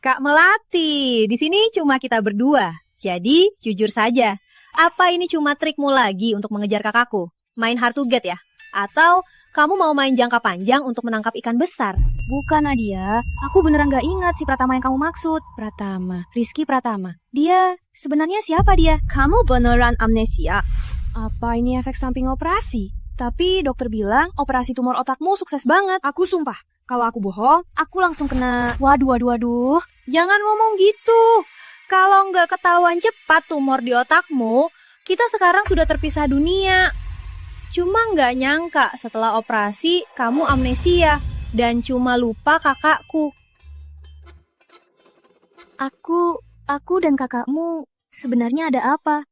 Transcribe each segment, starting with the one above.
Kak Melati, di sini cuma kita berdua. Jadi, jujur saja. Apa ini cuma trikmu lagi untuk mengejar kakakku? Main hard to get ya? Atau kamu mau main jangka panjang untuk menangkap ikan besar? Bukan, Nadia. Aku beneran gak ingat si Pratama yang kamu maksud. Pratama, Rizky Pratama. Dia, sebenarnya siapa dia? Kamu beneran amnesia? Apa ini efek samping operasi? Tapi dokter bilang operasi tumor otakmu sukses banget. Aku sumpah, kalau aku bohong, aku langsung kena... Waduh. Jangan ngomong gitu. Kalau nggak ketahuan cepat tumor di otakmu, kita sekarang sudah terpisah dunia. Cuma nggak nyangka setelah operasi kamu amnesia dan cuma lupa kakakku. Aku dan kakakmu sebenarnya ada apa?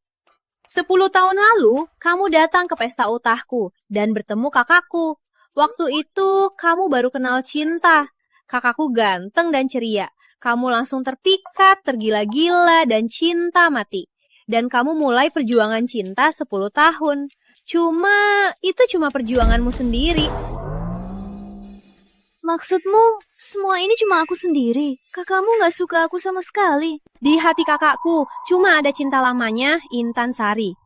10 tahun lalu, kamu datang ke pesta ultahku dan bertemu kakakku. Waktu itu, kamu baru kenal cinta. Kakakku ganteng dan ceria. Kamu langsung terpikat, tergila-gila, dan cinta mati. Dan kamu mulai perjuangan cinta 10 tahun. Itu cuma perjuanganmu sendiri. Maksudmu, semua ini cuma aku sendiri? Kakakmu gak suka aku sama sekali? Di hati kakakku, cuma ada cinta lamanya, Intan Sari.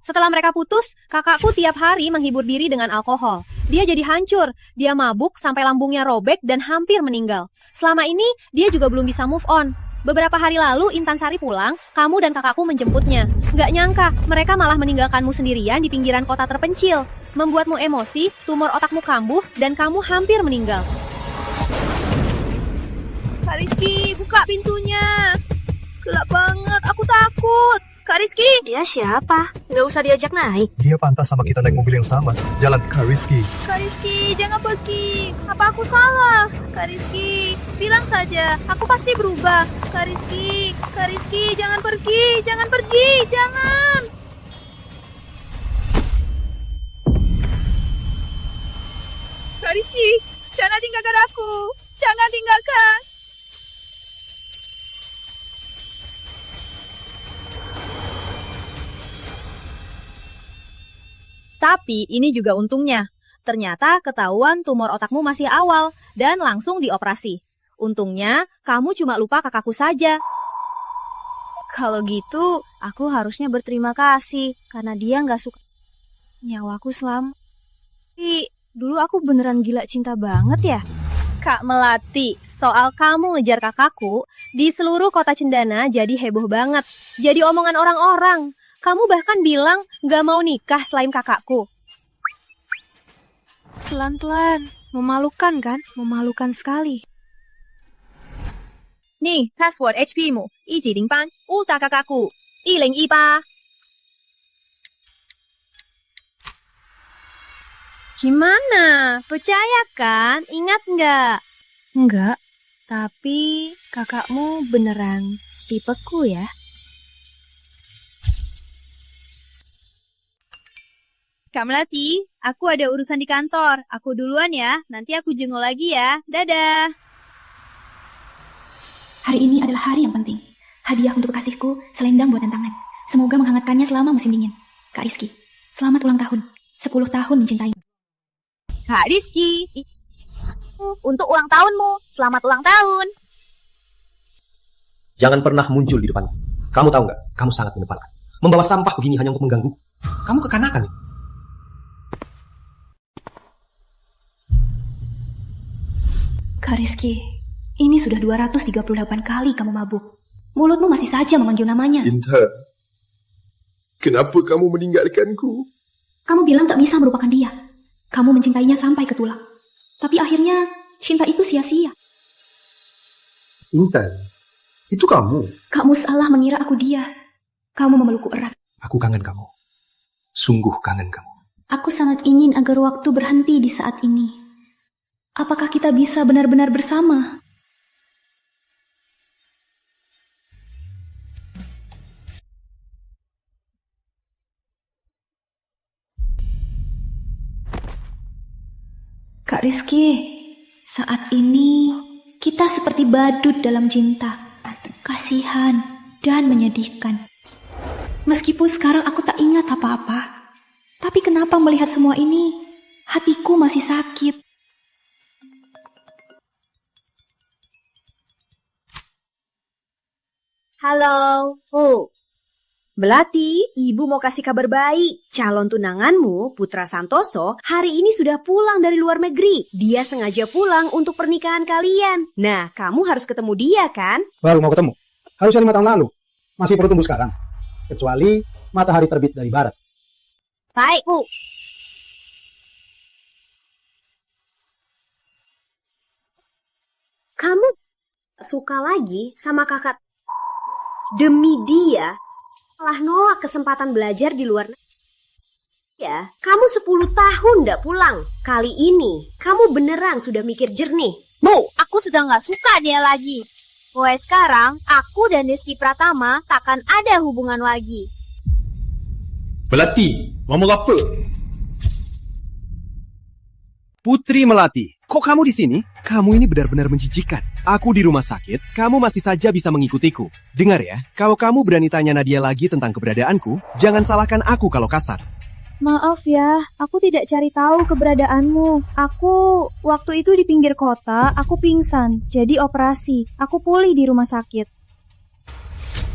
Setelah mereka putus, kakakku tiap hari menghibur diri dengan alkohol. Dia jadi hancur, dia mabuk sampai lambungnya robek dan hampir meninggal. Selama ini, dia juga belum bisa move on. Beberapa hari lalu, Intan Sari pulang, kamu dan kakakku menjemputnya. Gak nyangka, mereka malah meninggalkanmu sendirian di pinggiran kota terpencil. Membuatmu emosi, tumor otakmu kambuh, dan kamu hampir meninggal. Kak Rizky, buka pintunya. Gelap banget, aku takut. Kak Rizky. Dia siapa? Gak usah diajak naik. Dia pantas sama kita naik mobil yang sama. Jalan, Kak Rizky. Kak Rizky, jangan pergi. Apa aku salah? Kak Rizky, bilang saja. Aku pasti berubah. Kak Rizky, jangan pergi. Jangan pergi, jangan. Kak Rizky, jangan tinggalkan aku. Jangan tinggalkan. Tapi ini juga untungnya. Ternyata ketahuan tumor otakmu masih awal dan langsung dioperasi. Untungnya kamu cuma lupa kakakku saja. Kalau gitu, aku harusnya berterima kasih karena dia gak suka nyawaku selamat. Tapi dulu aku beneran gila cinta banget ya. Kak Melati, soal kamu ngejar kakakku, di seluruh kota Cendana jadi heboh banget. Jadi omongan orang-orang. Kamu bahkan bilang gak mau nikah selain kakakku. Pelan-pelan, memalukan kan? Memalukan sekali. Nih, password HP-mu, 108, ulta kakakku, 2018. Gimana? Percaya kan? Ingat nggak? Enggak, tapi kakakmu beneran tipeku ya? Kak Melati, aku ada urusan di kantor. Aku duluan ya, nanti aku jenguk lagi ya. Dadah. Hari ini adalah hari yang penting. Hadiah untuk kekasihku, selendang buatan tangan. Semoga menghangatkannya selama musim dingin. Kak Rizky, selamat ulang tahun. 10 tahun mencintai. Kak Rizky, untuk ulang tahunmu. Selamat ulang tahun. Jangan pernah muncul di depanku. Kamu tahu nggak? Kamu sangat menyebalkan. Membawa sampah begini hanya untuk mengganggu. Kamu kekanakan nih. Kak Rizky, ini sudah 238 kali kamu mabuk. Mulutmu masih saja memanggil namanya. Intan, kenapa kamu meninggalkanku? Kamu bilang tak bisa melupakan dia. Kamu mencintainya sampai ke tulang. Tapi akhirnya, cinta itu sia-sia. Intan, itu kamu? Kamu salah mengira aku dia. Kamu memelukku erat. Aku kangen kamu. Sungguh kangen kamu. Aku sangat ingin agar waktu berhenti di saat ini. Apakah kita bisa benar-benar bersama? Kak Rizky, saat ini kita seperti badut dalam cinta, kasihan dan menyedihkan. Meskipun sekarang aku tak ingat apa-apa, tapi kenapa melihat semua ini, hatiku masih sakit. Halo. Melati, ibu mau kasih kabar baik. Calon tunanganmu, Putra Santoso, hari ini sudah pulang dari luar negeri. Dia sengaja pulang untuk pernikahan kalian. Nah, kamu harus ketemu dia kan? Baru mau ketemu. Harusnya 5 tahun lalu. Masih perlu tunggu sekarang. Kecuali matahari terbit dari barat. Baik, Bu. Kamu suka lagi sama kakak? Demi dia, malah nolak kesempatan belajar di luar negeri. Ya, kamu 10 tahun ndak pulang. Kali ini, kamu beneran sudah mikir jernih. Bu, aku sudah nggak suka dia lagi. Mulai sekarang, aku dan Rizky Pratama takkan ada hubungan lagi. Melati, mau apa? Putri Melati, kok kamu di sini? Kamu ini benar-benar menjijikan. Aku di rumah sakit, kamu masih saja bisa mengikutiku. Dengar ya, kalau kamu berani tanya Nadia lagi tentang keberadaanku, jangan salahkan aku kalau kasar. Maaf ya, aku tidak cari tahu keberadaanmu. Waktu itu di pinggir kota, aku pingsan, jadi operasi. Aku pulih di rumah sakit.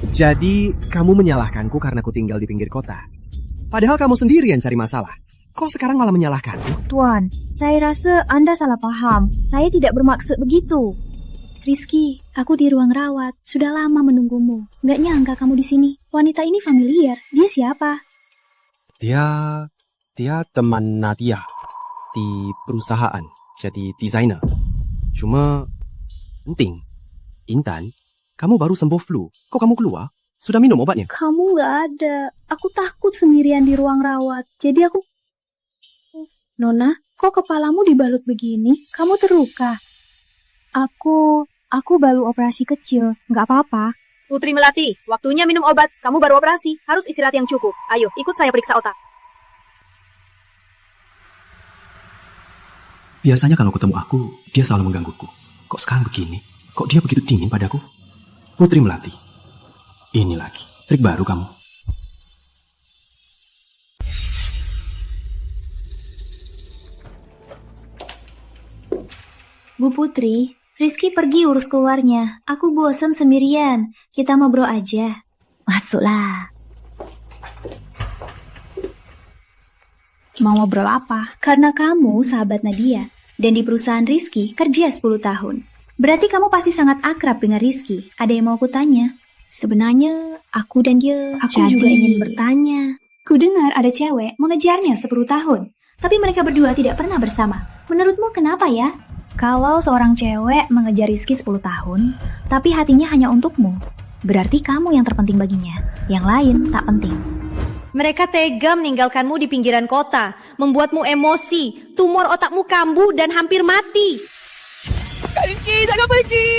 Jadi, kamu menyalahkanku karena aku tinggal di pinggir kota. Padahal kamu sendiri yang cari masalah. Kok sekarang malah menyalahkanku? Tuan, saya rasa Anda salah paham. Saya tidak bermaksud begitu. Rizky, aku di ruang rawat. Sudah lama menunggumu. Nggak nyangka kamu di sini. Wanita ini familiar. Dia siapa? Dia teman Nadia di perusahaan, jadi desainer. Cuma, penting. Intan, kamu baru sembuh flu. Kok kamu keluar? Sudah minum obatnya? Kamu nggak ada. Aku takut sendirian di ruang rawat. Jadi aku... Nona, kok kepalamu dibalut begini? Kamu terluka? Aku baru operasi kecil. Nggak apa-apa. Putri Melati, waktunya minum obat. Kamu baru operasi, harus istirahat yang cukup. Ayo, ikut saya periksa otak. Biasanya kalau ketemu aku, dia selalu menggangguku. Kok sekarang begini? Kok dia begitu dingin padaku? Putri Melati, ini lagi, trik baru kamu. Bu Putri, Rizky pergi urus keluarnya. Aku bosan sendirian. Kita ngobrol aja. Masuklah. Mau ngobrol apa? Karena kamu sahabat Nadia. Dan di perusahaan Rizky kerja 10 tahun. Berarti kamu pasti sangat akrab dengan Rizky. Ada yang mau aku tanya? Sebenarnya aku dan dia... Aku juga ingin bertanya. Ku dengar ada cewek mengejarnya 10 tahun. Tapi mereka berdua tidak pernah bersama. Menurutmu kenapa ya? Kalau seorang cewek mengejar Rizky 10 tahun, tapi hatinya hanya untukmu, berarti kamu yang terpenting baginya. Yang lain tak penting. Mereka tega meninggalkanmu di pinggiran kota, membuatmu emosi, tumor otakmu kambuh dan hampir mati. Kak Rizky, jangan pergi.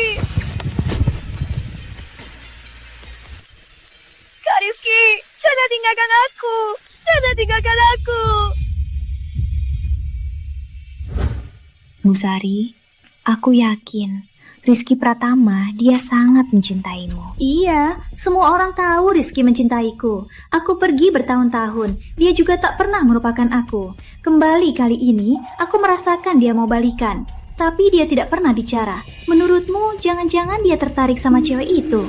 Kak Rizky, jangan tinggalkan aku. Jangan tinggalkan aku. Musari, aku yakin Rizky Pratama dia sangat mencintaimu. Iya, semua orang tahu Rizky mencintaiku. Aku pergi bertahun-tahun, dia juga tak pernah melupakan aku. Kembali kali ini, aku merasakan dia mau balikan. Tapi dia tidak pernah bicara. Menurutmu, jangan-jangan dia tertarik sama cewek itu?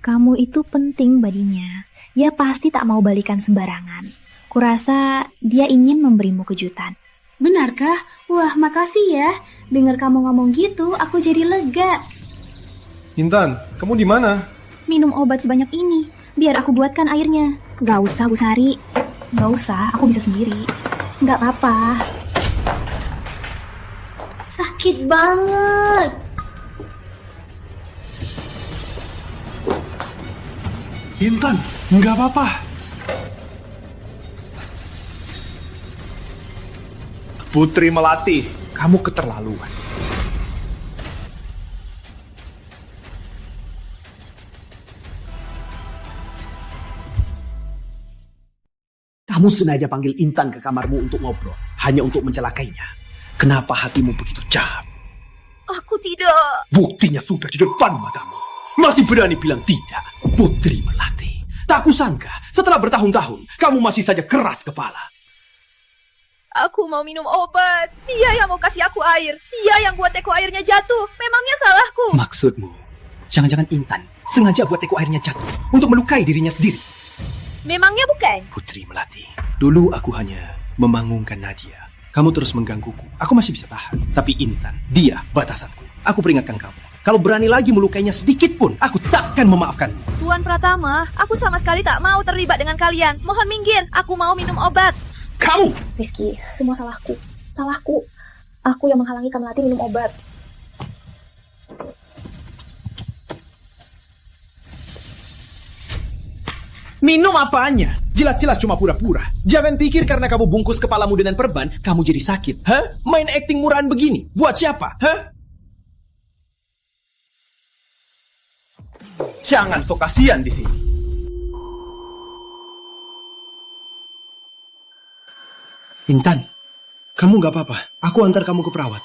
Kamu itu penting baginya. Dia pasti tak mau balikan sembarangan. Kurasa dia ingin memberimu kejutan. Benarkah? Wah, makasih ya. Dengar kamu ngomong gitu, aku jadi lega. Intan, kamu di mana? Minum obat sebanyak ini. Biar aku buatkan airnya. Gak usah, Bu Sari. Gak usah, aku bisa sendiri. Gak apa-apa. Sakit banget. Intan, nggak apa-apa. Putri Melati, kamu keterlaluan. Kamu sengaja panggil Intan ke kamarmu untuk ngobrol, hanya untuk mencelakainya. Kenapa hatimu begitu jahat? Aku tidak. Buktinya sudah di depan matamu. Masih berani bilang tidak, Putri Melati. Tak kusangka, setelah bertahun-tahun, kamu masih saja keras kepala. Aku mau minum obat. Dia yang mau kasih aku air. Dia yang buat teko airnya jatuh. Memangnya salahku? Maksudmu, Jangan-jangan Intan sengaja buat teko airnya jatuh untuk melukai dirinya sendiri. Memangnya bukan? Putri Melati, dulu aku hanya memangungkan Nadia. Kamu terus menggangguku. Aku masih bisa tahan. Tapi Intan, dia batasanku. Aku peringatkan kamu. Kalau berani lagi melukainya sedikit pun, aku takkan memaafkanmu. Tuan Pratama, aku sama sekali tak mau terlibat dengan kalian. Mohon minggir, aku mau minum obat. Kamu! Rizky, semua salahku. Salahku. Aku yang menghalangi Kak Melati minum obat. Minum apanya? Jelas-jelas cuma pura-pura. Jangan pikir karena kamu bungkus kepalamu dengan perban, kamu jadi sakit. Hah? Main acting murahan begini? Buat siapa? Hah? Jangan sok kasihan di sini. Intan, kamu nggak apa-apa. Aku antar kamu ke perawat.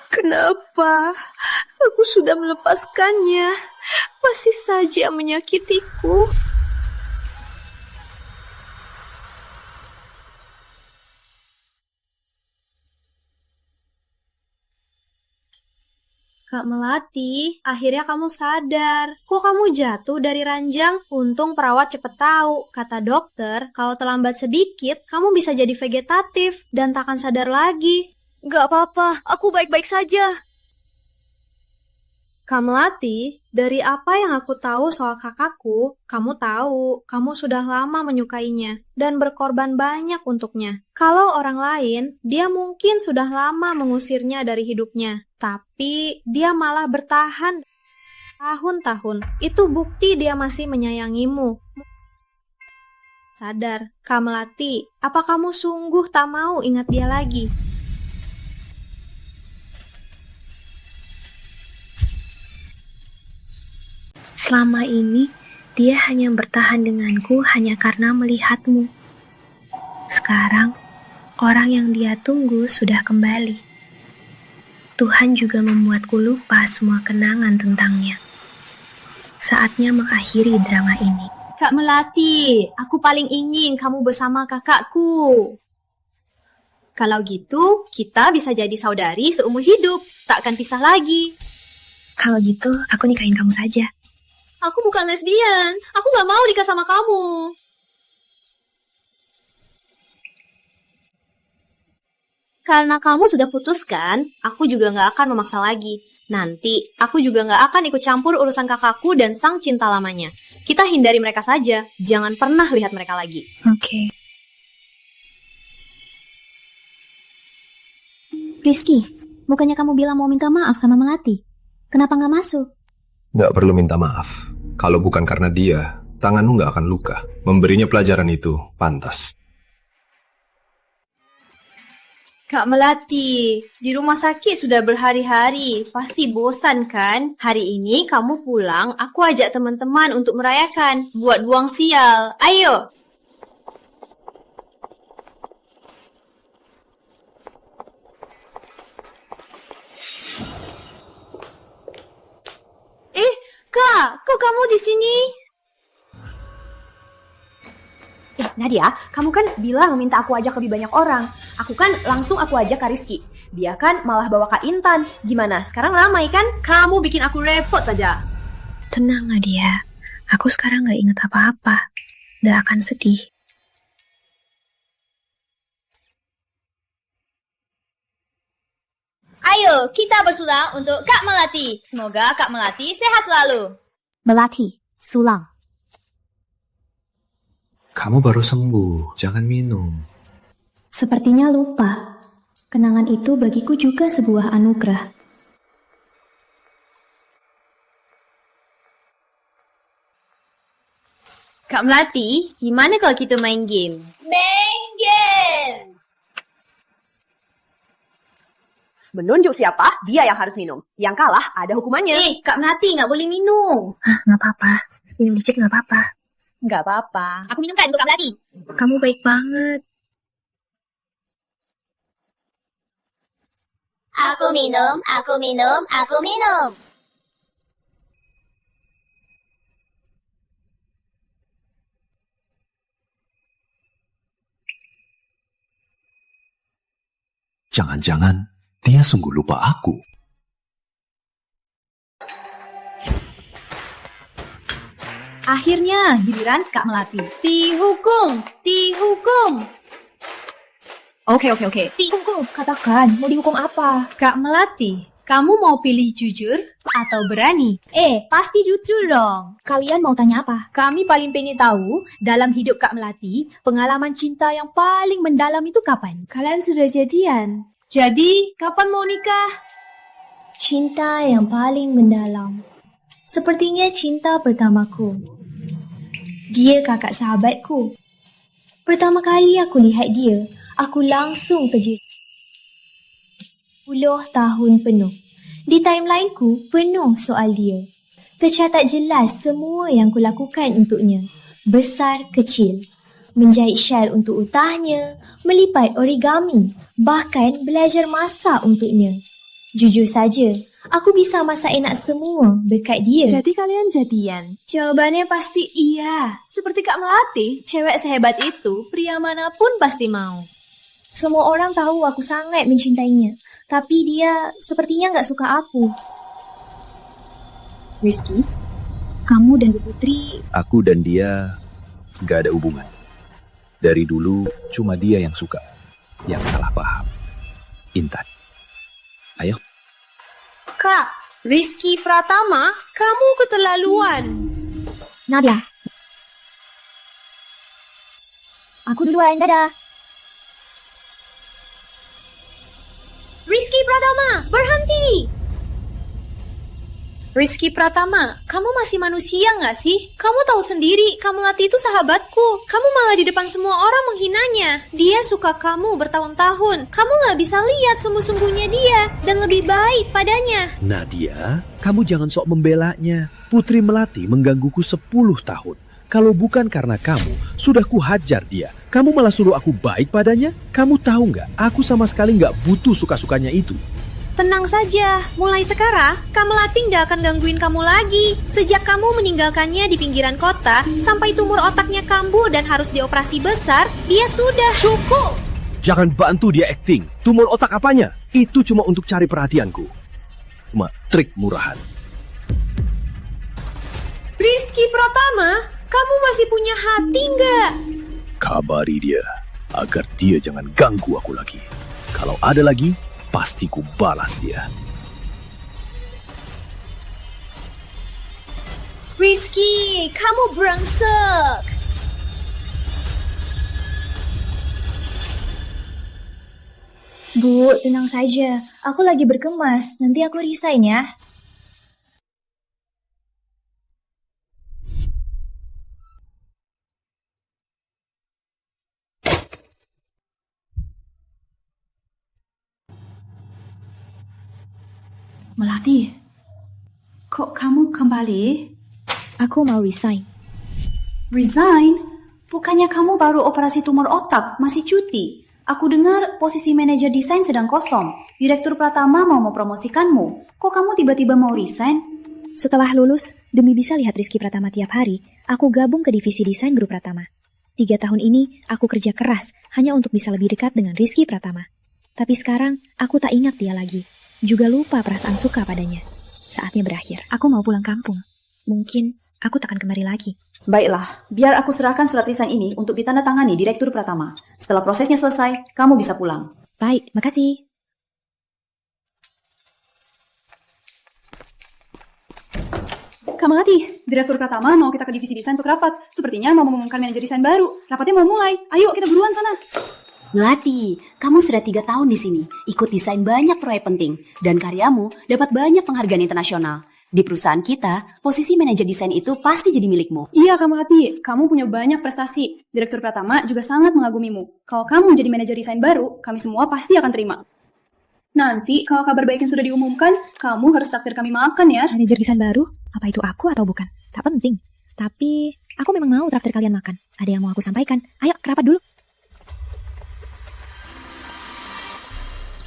Kenapa? Aku sudah melepaskannya. Masih saja menyakitiku. Kak Melati, akhirnya kamu sadar. Kok kamu jatuh dari ranjang? Untung perawat cepet tahu. Kata dokter, kalau terlambat sedikit, kamu bisa jadi vegetatif dan takkan sadar lagi. Gak apa-apa, aku baik-baik saja. Kak Melati, dari apa yang aku tahu soal kakakku, kamu tahu, kamu sudah lama menyukainya dan berkorban banyak untuknya. Kalau orang lain, dia mungkin sudah lama mengusirnya dari hidupnya. Tapi dia malah bertahan tahun-tahun. Itu bukti dia masih menyayangimu. Sadar, Kak Melati, apa kamu sungguh tak mau ingat dia lagi? Selama ini, dia hanya bertahan denganku hanya karena melihatmu. Sekarang, orang yang dia tunggu sudah kembali. Tuhan juga membuatku lupa semua kenangan tentangnya. Saatnya mengakhiri drama ini. Kak Melati, aku paling ingin kamu bersama kakakku. Kalau gitu, kita bisa jadi saudari seumur hidup. Takkan pisah lagi. Kalau gitu, aku nikahin kamu saja. Aku bukan lesbian. Aku gak mau nikah sama kamu. Karena kamu sudah putuskan, aku juga gak akan memaksa lagi. Nanti, aku juga gak akan ikut campur urusan kakakku dan sang cinta lamanya. Kita hindari mereka saja. Jangan pernah lihat mereka lagi. Oke. Rizky, bukannya kamu bilang mau minta maaf sama Melati? Kenapa nggak masuk? Nggak perlu minta maaf. Kalau bukan karena dia, tanganmu nggak akan luka. Memberinya pelajaran itu pantas. Kak Melati, di rumah sakit sudah berhari-hari. Pasti bosan kan? Hari ini kamu pulang, aku ajak teman-teman untuk merayakan. Buat buang sial. Ayo! Kak, kok kamu di sini? Nadia, kamu kan bilang minta aku ajak lebih banyak orang. Aku kan langsung aku ajak Kak Rizky. Dia kan malah bawa Kak Intan. Gimana? Sekarang ramai kan? Kamu bikin aku repot saja. Tenang Nadia, aku sekarang gak ingat apa-apa. Gak akan sedih. Ayo, kita bersulang untuk Kak Melati. Semoga Kak Melati sehat selalu. Melati, sulang. Kamu baru sembuh, jangan minum. Sepertinya lupa. Kenangan itu bagiku juga sebuah anugerah. Kak Melati, gimana kalau kita main game? Main game! Menunjuk siapa? Dia yang harus minum. Yang kalah ada hukumannya. Kak Melati nggak boleh minum. Gak apa-apa. Minum dikit gak apa-apa. Nggak apa-apa. Aku minumkan untuk Kak Melati. Kamu baik banget. Aku minum, aku minum, aku minum. Jangan-jangan Dia sungguh lupa aku. Akhirnya giliran Kak Melati. Dihukum, dihukum. Oke. Dihukum. Katakan, mau dihukum apa? Kak Melati, kamu mau pilih jujur atau berani? Pasti jujur dong. Kalian mau tanya apa? Kami paling pengen tahu, dalam hidup Kak Melati, pengalaman cinta yang paling mendalam itu kapan? Kalian sudah jadian. Jadi, kapan mau nikah? Cinta yang paling mendalam. Sepertinya cinta pertamaku. Dia kakak sahabatku. Pertama kali aku lihat dia, aku langsung terjerit. 10 tahun penuh. Di timelineku penuh soal dia. Tercatat jelas semua yang kulakukan untuknya. Besar kecil. Menjahit syal untuk ultahnya, melipat origami, bahkan belajar masak untuknya. Jujur saja, aku bisa masak enak semua berkat dia. Jadi kalian jadian? Jawabannya pasti iya. Seperti Kak Melati, cewek sehebat itu, pria manapun pasti mau. Semua orang tahu aku sangat mencintainya, tapi dia sepertinya nggak suka aku. Rizky, kamu dan Bu Putri... Aku dan dia nggak ada hubungan. Dari dulu cuma dia yang suka, yang salah paham. Intan. Ayo. Kak, Rizky Pratama, kamu keterlaluan. Nadia. Aku duluan, dadah. Rizky Pratama, berhenti! Rizky Pratama, kamu masih manusia nggak sih? Kamu tahu sendiri, Kak Melati itu sahabatku. Kamu malah di depan semua orang menghinanya. Dia suka kamu bertahun-tahun. Kamu nggak bisa lihat sungguh-sungguhnya dia dan lebih baik padanya. Nadia, kamu jangan sok membelanya. Putri Melati menggangguku 10 tahun. Kalau bukan karena kamu, sudah kuhajar dia. Kamu malah suruh aku baik padanya? Kamu tahu nggak, aku sama sekali nggak butuh suka-sukanya itu. Tenang saja, mulai sekarang, Kak Melati nggak akan gangguin kamu lagi. Sejak kamu meninggalkannya di pinggiran kota, sampai tumor otaknya kambuh dan harus dioperasi besar, dia sudah... Cukup! Jangan bantu dia acting. Tumor otak apanya? Itu cuma untuk cari perhatianku. Cuma trik murahan. Rizky Pratama, kamu masih punya hati nggak? Kabari dia, agar dia jangan ganggu aku lagi. Kalau ada lagi, pasti ku balas dia. Rizky, kamu brengsek. Bu, tenang saja. Aku lagi berkemas. Nanti aku resign ya. Melati, kok kamu kembali? Aku mau resign. Resign? Bukannya kamu baru operasi tumor otak, masih cuti. Aku dengar posisi manajer desain sedang kosong. Direktur Pratama mau mempromosikanmu. Kok kamu tiba-tiba mau resign? Setelah lulus, demi bisa lihat Rizky Pratama tiap hari, aku gabung ke divisi desain grup Pratama. 3 tahun ini, aku kerja keras hanya untuk bisa lebih dekat dengan Rizky Pratama. Tapi sekarang, aku tak ingat dia lagi. Juga lupa perasaan suka padanya. Saatnya berakhir. Aku mau pulang kampung. Mungkin aku takkan kembali lagi. Baiklah, biar aku serahkan surat resign ini untuk ditandatangani Direktur Pratama. Setelah prosesnya selesai, kamu bisa pulang. Baik, makasih. Kak Melati, Direktur Pratama mau kita ke divisi desain untuk rapat. Sepertinya mau mengumumkan manajer desain baru. Rapatnya mau mulai. Ayo, kita buruan sana. Melati, kamu sudah 3 tahun di sini, ikut desain banyak proyek penting, dan karyamu dapat banyak penghargaan internasional. Di perusahaan kita, posisi manajer desain itu pasti jadi milikmu. Iya, Kak Melati, kamu punya banyak prestasi. Direktur Pratama juga sangat mengagumimu. Kalau kamu jadi manajer desain baru, kami semua pasti akan terima. Nanti, kalau kabar baik yang sudah diumumkan, kamu harus traktir kami makan ya. Manajer desain baru? Apa itu aku atau bukan? Tak penting. Tapi, aku memang mau traktir kalian makan. Ada yang mau aku sampaikan. Ayo, rapat dulu.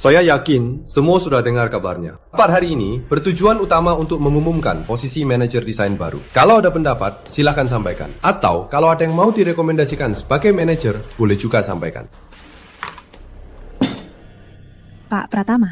Saya yakin semua sudah dengar kabarnya. Rapat hari ini bertujuan utama untuk mengumumkan posisi manajer desain baru. Kalau ada pendapat, silahkan sampaikan. Atau kalau ada yang mau direkomendasikan sebagai manajer, boleh juga sampaikan. Pak Pratama,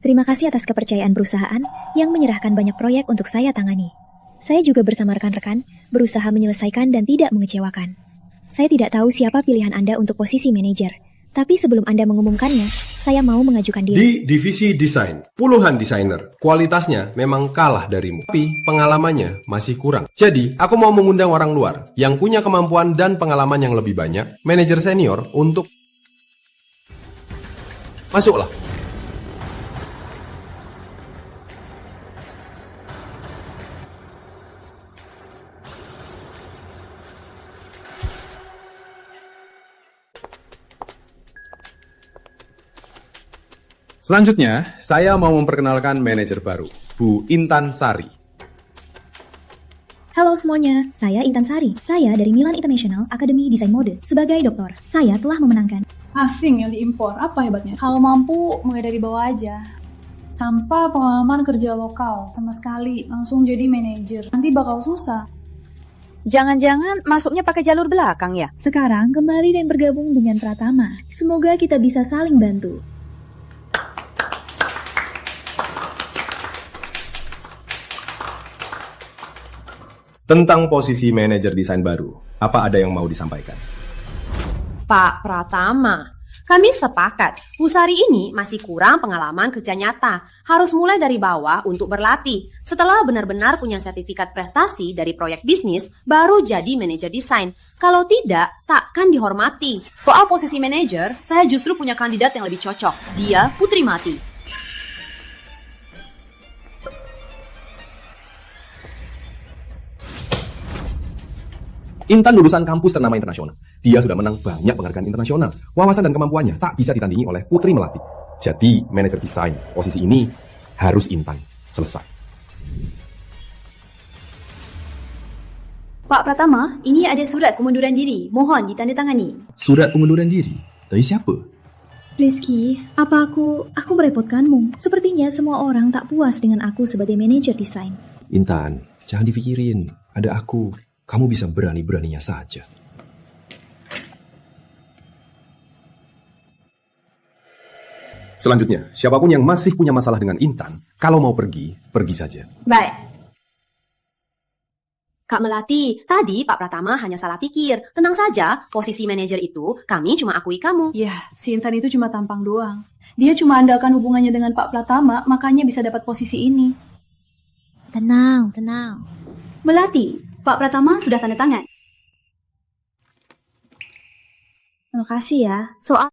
Terima kasih atas kepercayaan perusahaan yang menyerahkan banyak proyek untuk saya tangani. Saya juga bersama rekan-rekan berusaha menyelesaikan dan tidak mengecewakan. Saya tidak tahu siapa pilihan Anda untuk posisi manajer, tapi sebelum Anda mengumumkannya, saya mau mengajukan diri. Di divisi desain, puluhan desainer. Kualitasnya memang kalah darimu, tapi pengalamannya masih kurang. Jadi, aku mau mengundang orang luar yang punya kemampuan dan pengalaman yang lebih banyak, manajer senior untuk... Masuklah. Selanjutnya, saya mau memperkenalkan manajer baru, Bu Intan Sari. Halo semuanya, saya Intan Sari. Saya dari Milan International Academy Desain Mode sebagai doktor. Saya telah memenangkan. Asing yang diimpor, apa hebatnya? Kalau mampu, mulai dari bawah aja. Tanpa pengalaman kerja lokal sama sekali, langsung jadi manajer. Nanti bakal susah. Jangan-jangan masuknya pakai jalur belakang ya? Sekarang kembali dan bergabung dengan Pratama. Semoga kita bisa saling bantu. Tentang posisi manajer desain baru, apa ada yang mau disampaikan? Pak Pratama, kami sepakat Bu Sari ini masih kurang pengalaman kerja nyata. Harus mulai dari bawah untuk berlatih. Setelah benar-benar punya sertifikat prestasi dari proyek bisnis, baru jadi manajer desain. Kalau tidak, takkan dihormati. Soal posisi manajer, saya justru punya kandidat yang lebih cocok. Dia Putri Melati. Intan lulusan kampus ternama internasional. Dia sudah menang banyak penghargaan internasional. Wawasan dan kemampuannya tak bisa ditandingi oleh Putri Melati. Jadi, manajer desain, posisi ini harus Intan. Selesai. Pak Pratama, ini ada surat pengunduran diri. Mohon ditandatangani. Surat pengunduran diri? Dari siapa? Rizky, apa aku merepotkanmu? Sepertinya semua orang tak puas dengan aku sebagai manajer desain. Intan, jangan dipikirin. Ada aku. Kamu bisa berani-beraninya saja. Selanjutnya, siapapun yang masih punya masalah dengan Intan, kalau mau pergi, pergi saja. Baik. Kak Melati, tadi Pak Pratama hanya salah pikir. Tenang saja, posisi manajer itu kami cuma akui kamu. Yah, si Intan itu cuma tampang doang. Dia cuma andalkan hubungannya dengan Pak Pratama, makanya bisa dapat posisi ini. Tenang. Melati, Pak Pratama sudah tanda tangan. Terima kasih ya. Soal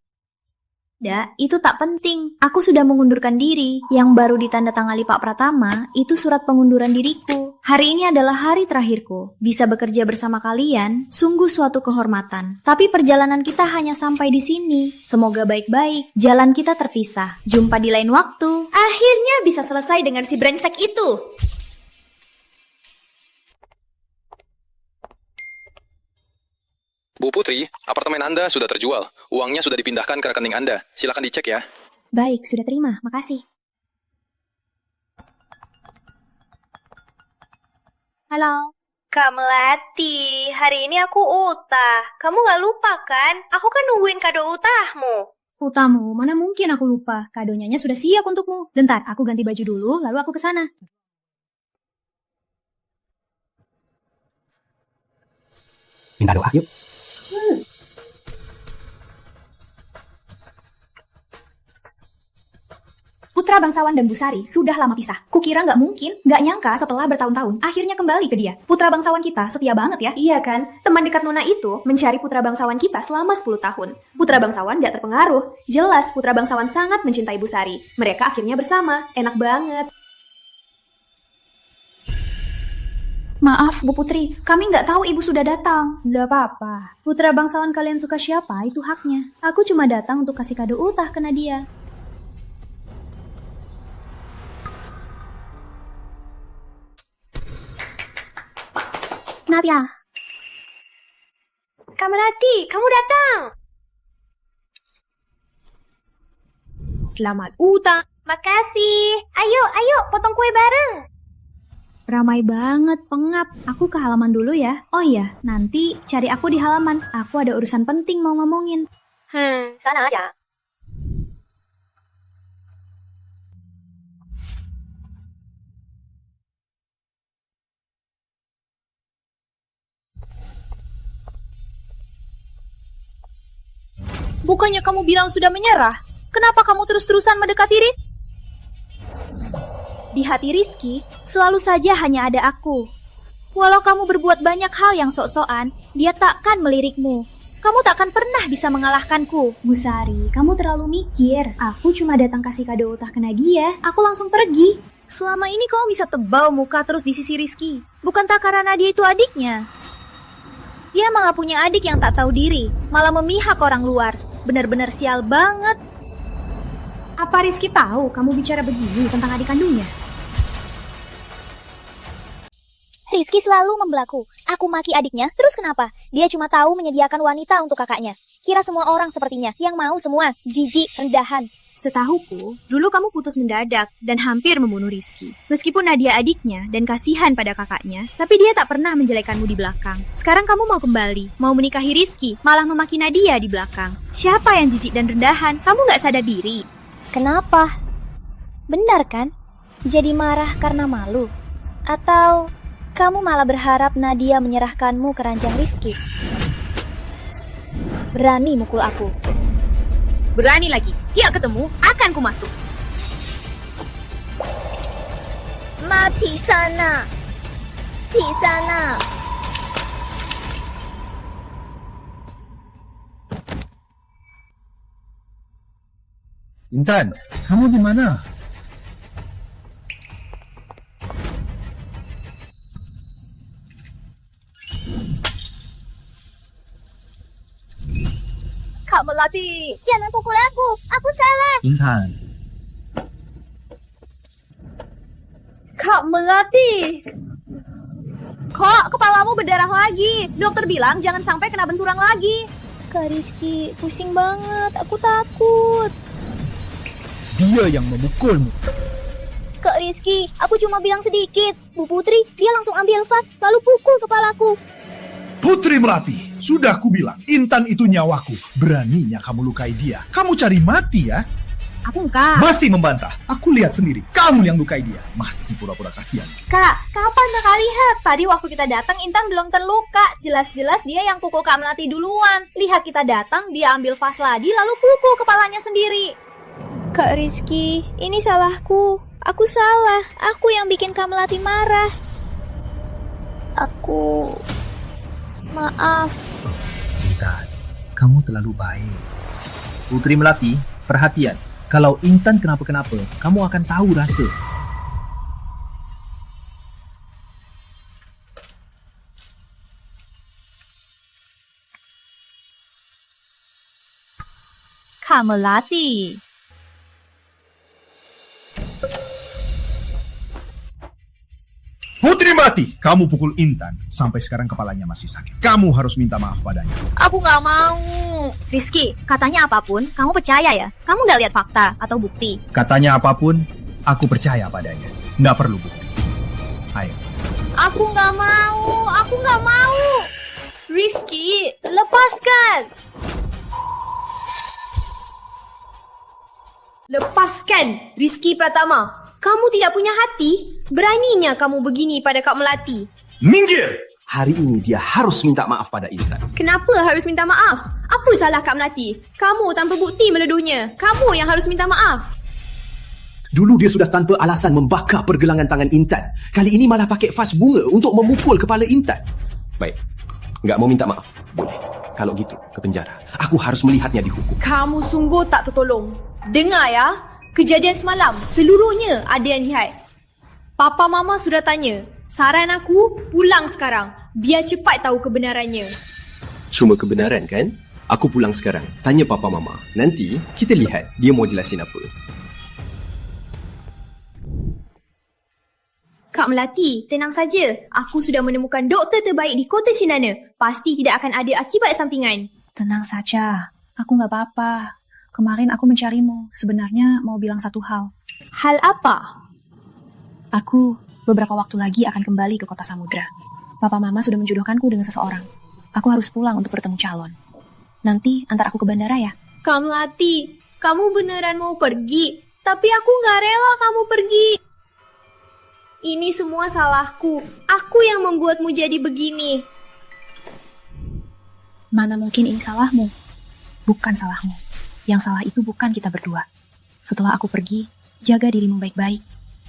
itu tak penting. Aku sudah mengundurkan diri. Yang baru ditandatangani Pak Pratama itu surat pengunduran diriku. Hari ini adalah hari terakhirku. Bisa bekerja bersama kalian sungguh suatu kehormatan. Tapi perjalanan kita hanya sampai di sini. Semoga baik-baik. Jalan kita terpisah. Jumpa di lain waktu. Akhirnya bisa selesai dengan si brengsek itu. Bu Putri, apartemen Anda sudah terjual. Uangnya sudah dipindahkan ke rekening Anda. Silakan dicek ya. Baik, sudah terima. Makasih. Halo. Kak Melati, hari ini aku ultah. Kamu gak lupa kan? Aku kan nungguin kado ultahmu. Ultahmu, mana mungkin aku lupa. Kadonya sudah siap untukmu. Bentar, aku ganti baju dulu, lalu aku ke sana. Minta doa, yuk. Putra bangsawan dan Bu Sari sudah lama pisah. Kukira nggak mungkin, nggak nyangka setelah bertahun-tahun akhirnya kembali ke dia. Putra bangsawan kita setia banget ya. Iya kan? Teman dekat Nona itu mencari putra bangsawan kita selama 10 tahun. Putra bangsawan nggak terpengaruh. Jelas putra bangsawan sangat mencintai Bu Sari. Mereka akhirnya bersama. Enak banget. Maaf Bu Putri, kami nggak tahu ibu sudah datang. Nggak apa-apa. Putra bangsawan kalian suka siapa, itu haknya. Aku cuma datang untuk kasih kado ultah ke Nadia. Nadia. Kak Melati, kamu datang. Selamat ultah. Makasih. Ayo, potong kue bareng. Ramai banget, pengap. Aku ke halaman dulu ya. Oh iya, nanti cari aku di halaman. Aku ada urusan penting mau ngomongin. Sana aja. Bukannya kamu bilang sudah menyerah? Kenapa kamu terus-terusan mendekati Rizky? Di hati Rizky, selalu saja hanya ada aku. Walau kamu berbuat banyak hal yang sok-sokan, dia takkan melirikmu. Kamu takkan pernah bisa mengalahkanku. Busari, kamu terlalu mikir. Aku cuma datang kasih kado ultah ke Nadia. Aku langsung pergi. Selama ini kamu bisa tebal muka terus di sisi Rizky. Bukankah karena dia itu adiknya? Dia malah punya adik yang tak tahu diri, malah memihak orang luar. Benar-benar sial banget. Apa Rizky tahu kamu bicara begini tentang adik kandungnya? Rizky selalu membelaku. Aku maki adiknya, terus kenapa? Dia cuma tahu menyediakan wanita untuk kakaknya. Kira semua orang sepertinya, yang mau semua, jijik, rendahan. Setahuku, dulu kamu putus mendadak dan hampir membunuh Rizky. Meskipun Nadia adiknya dan kasihan pada kakaknya, tapi dia tak pernah menjelekkanmu di belakang. Sekarang kamu mau kembali, mau menikahi Rizky, malah memaki Nadia di belakang. Siapa yang jijik dan rendahan? Kamu gak sadar diri. Kenapa? Benar kan? Jadi marah karena malu? Atau kamu malah berharap Nadia menyerahkanmu ke ranjang Rizky? Berani mukul aku? Berani lagi, dia ketemu, akan ku masuk. Mati sana! Di sana! Intan, kamu di mana? Kak Melati! Jangan pukul aku! Aku salah! Intan. Kak Melati! Kok kepalamu berdarah lagi? Dokter bilang jangan sampai kena benturan lagi. Kak Rizky, pusing banget. Aku takut. Dia yang memukulmu. Kak Rizky, aku cuma bilang sedikit. Bu Putri, dia langsung ambil vas, lalu pukul kepalaku. Putri Melati, sudah kubilang, Intan itu nyawaku. Beraninya kamu lukai dia. Kamu cari mati ya? Aku enggak. Masih membantah. Aku lihat sendiri. Kamu yang lukai dia. Masih pura-pura kasihan. Kak, kapan kakak lihat? Tadi waktu kita datang Intan belum terluka. Jelas-jelas dia yang pukul Kak Melati duluan. Lihat kita datang, dia ambil vas lagi lalu pukul kepalanya sendiri. Kak Rizky, ini salahku. Aku salah. Aku yang bikin Kak Melati marah. Aku... Maaf. Intan, kamu terlalu baik. Putri Melati, perhatian. Kalau Intan kenapa-kenapa, kamu akan tahu rasa. Kak Melati. Putri Melati, kamu pukul Intan. Sampai sekarang kepalanya masih sakit. Kamu harus minta maaf padanya. Aku gak mau. Rizky, katanya apapun, kamu percaya ya? Kamu gak lihat fakta atau bukti? Katanya apapun, aku percaya padanya. Nggak perlu bukti. Ayo. Aku gak mau. Aku gak mau. Rizky, lepaskan. Lepaskan, Rizky Pratama. Kamu tidak punya hati? Beraninya kamu begini pada Kak Melati. Minggir! Hari ini dia harus minta maaf pada Intan. Kenapa harus minta maaf? Apa salah Kak Melati? Kamu tanpa bukti menuduhnya. Kamu yang harus minta maaf. Dulu dia sudah tanpa alasan membakar pergelangan tangan Intan. Kali ini malah pakai vas bunga untuk memukul kepala Intan. Baik, nggak mau minta maaf. Boleh. Kalau gitu, ke penjara. Aku harus melihatnya dihukum. Kamu sungguh tak tertolong. Dengar ya, kejadian semalam seluruhnya ada yang lihat. Papa Mama sudah tanya. Saran aku, pulang sekarang. Biar cepat tahu kebenarannya. Cuma kebenaran kan? Aku pulang sekarang. Tanya Papa Mama. Nanti kita lihat dia mau jelasin apa. Kak Melati, tenang saja. Aku sudah menemukan doktor terbaik di kota Chinana. Pasti tidak akan ada akibat sampingan. Tenang saja. Aku nggak apa-apa. Kemarin aku mencarimu. Sebenarnya mau bilang satu hal. Hal apa? Aku beberapa waktu lagi akan kembali ke kota Samudra. Papa Mama sudah menjodohkanku dengan seseorang. Aku harus pulang untuk bertemu calon. Nanti antar aku ke bandara ya. Kak Melati, kamu beneran mau pergi? Tapi aku nggak rela kamu pergi. Ini semua salahku. Aku yang membuatmu jadi begini. Mana mungkin ini salahmu? bukan salahmu. Yang salah itu bukan kita berdua. Setelah aku pergi, jaga dirimu baik-baik.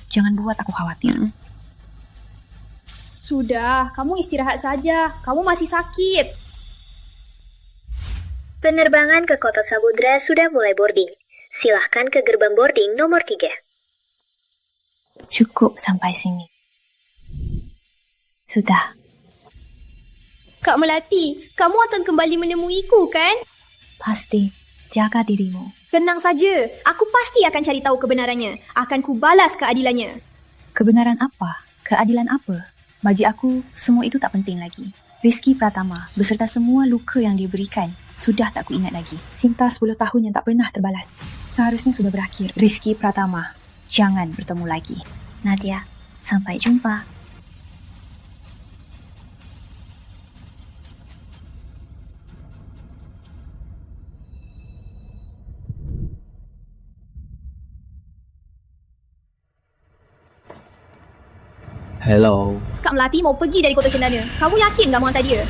Jangan buat aku khawatir. Sudah, kamu istirahat saja. Kamu masih sakit. Penerbangan ke Kota Samudra sudah mulai boarding. Silahkan ke gerbang boarding nomor 3. Cukup sampai sini. Sudah. Kak Melati, kamu akan kembali menemuiku, kan? Pasti. Jaga dirimu. Tenang saja, aku pasti akan cari tahu kebenarannya. Akan kubalas keadilannya. Kebenaran apa? Keadilan apa? Bagi aku, semua itu tak penting lagi. Rizky Pratama, beserta semua luka yang diberikan, sudah tak kuingat lagi. Cinta 10 tahun yang tak pernah terbalas. Seharusnya sudah berakhir. Rizky Pratama, jangan bertemu lagi. Nadia, sampai jumpa. Hello. Kak Melati mau pergi dari Kota Cendana. Kamu yakin gak mau hantar dia?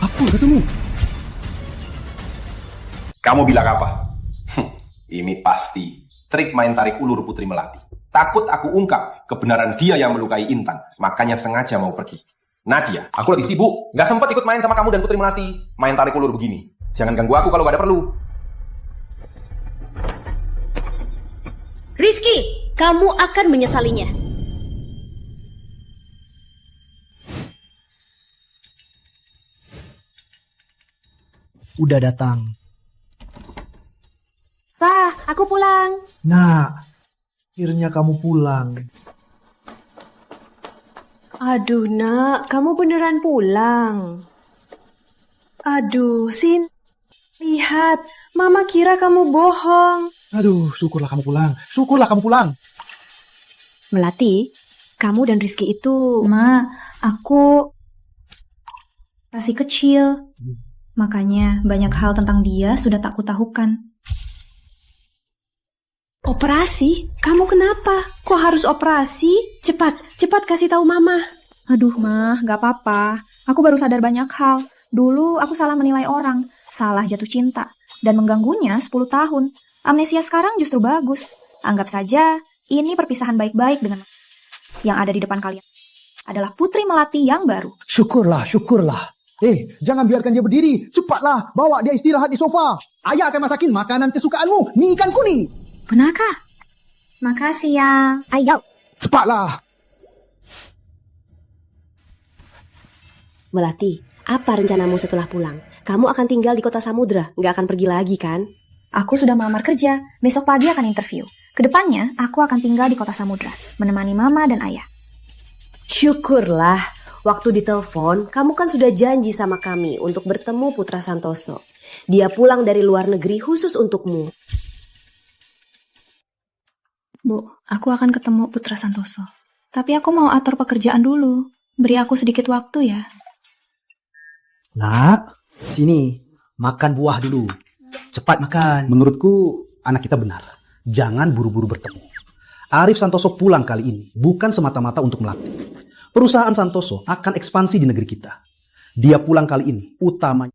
Apa katamu? Kamu bilang apa? Ini pasti trik main tarik ulur Putri Melati. Takut aku ungkap kebenaran dia yang melukai Intan. Makanya sengaja mau pergi. Nadia, aku lagi sibuk. Gak sempat ikut main sama kamu dan Putri Melati. Main tarik ulur begini. Jangan ganggu aku kalau gak ada perlu. Rizky, kamu akan menyesalinya. Udah datang. Pak, aku pulang. Nah, akhirnya kamu pulang. Aduh nak, kamu beneran pulang. Aduh, Sin. Lihat, Mama kira kamu bohong. Aduh, syukurlah kamu pulang. Syukurlah kamu pulang. Melati, kamu dan Rizky itu... Ma, aku masih kecil. Makanya banyak hal tentang dia sudah tak kutahukan. Operasi? Kamu kenapa? Kok harus operasi? Cepat kasih tahu Mama. Aduh, Ma, gak apa-apa. Aku baru sadar banyak hal. Dulu aku salah menilai orang, salah jatuh cinta, dan mengganggunya 10 tahun. Amnesia sekarang justru bagus. Anggap saja ini perpisahan baik-baik dengan yang ada di depan kalian. Adalah Putri Melati yang baru. Syukurlah. Jangan biarkan dia berdiri. Cepatlah, bawa dia istirahat di sofa. Ayah akan masakin makanan kesukaanmu, mie ikan kuning. Benarkah? Makasih ya. Ayo. Cepatlah. Melati, apa rencanamu setelah pulang? Kamu akan tinggal di Kota Samudra, nggak akan pergi lagi kan? Aku sudah melamar kerja. Besok pagi akan interview. Kedepannya, aku akan tinggal di Kota Samudra, menemani Mama dan Ayah. Syukurlah. Waktu ditelepon, kamu kan sudah janji sama kami untuk bertemu Putra Santoso. Dia pulang dari luar negeri khusus untukmu. Bu, aku akan ketemu Putra Santoso. Tapi aku mau atur pekerjaan dulu. Beri aku sedikit waktu ya. Nak, sini. Makan buah dulu. Cepat makan. Menurutku, anak kita benar. Jangan buru-buru bertemu. Arif Santoso pulang kali ini bukan semata-mata untuk melatih. Perusahaan Santoso akan ekspansi di negeri kita. Dia pulang kali ini utamanya.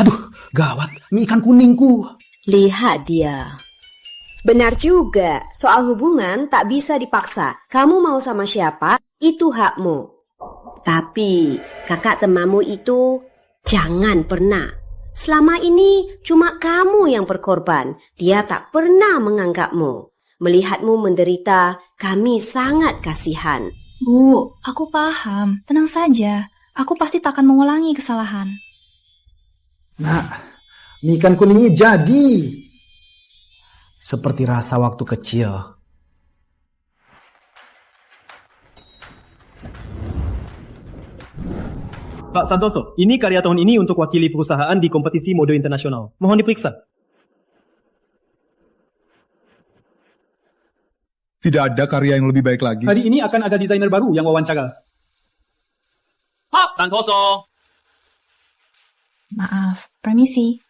Aduh, gawat. Mie ikan kuningku. Lihat dia. Benar juga, soal hubungan tak bisa dipaksa. Kamu mau sama siapa, itu hakmu. Tapi kakak temamu itu jangan pernah. Selama ini cuma kamu yang berkorban. Dia tak pernah menganggapmu. Melihatmu menderita, kami sangat kasihan. Bu, aku paham. Tenang saja. Aku pasti tak akan mengulangi kesalahan. Nak, mie ikan kuningnya jadi. Seperti rasa waktu kecil. Pak Santoso, ini karya tahun ini untuk wakili perusahaan di kompetisi mode internasional. Mohon diperiksa. Tidak ada karya yang lebih baik lagi. Hari ini akan ada desainer baru yang wawancara. Pak Santoso. Maaf, permisi.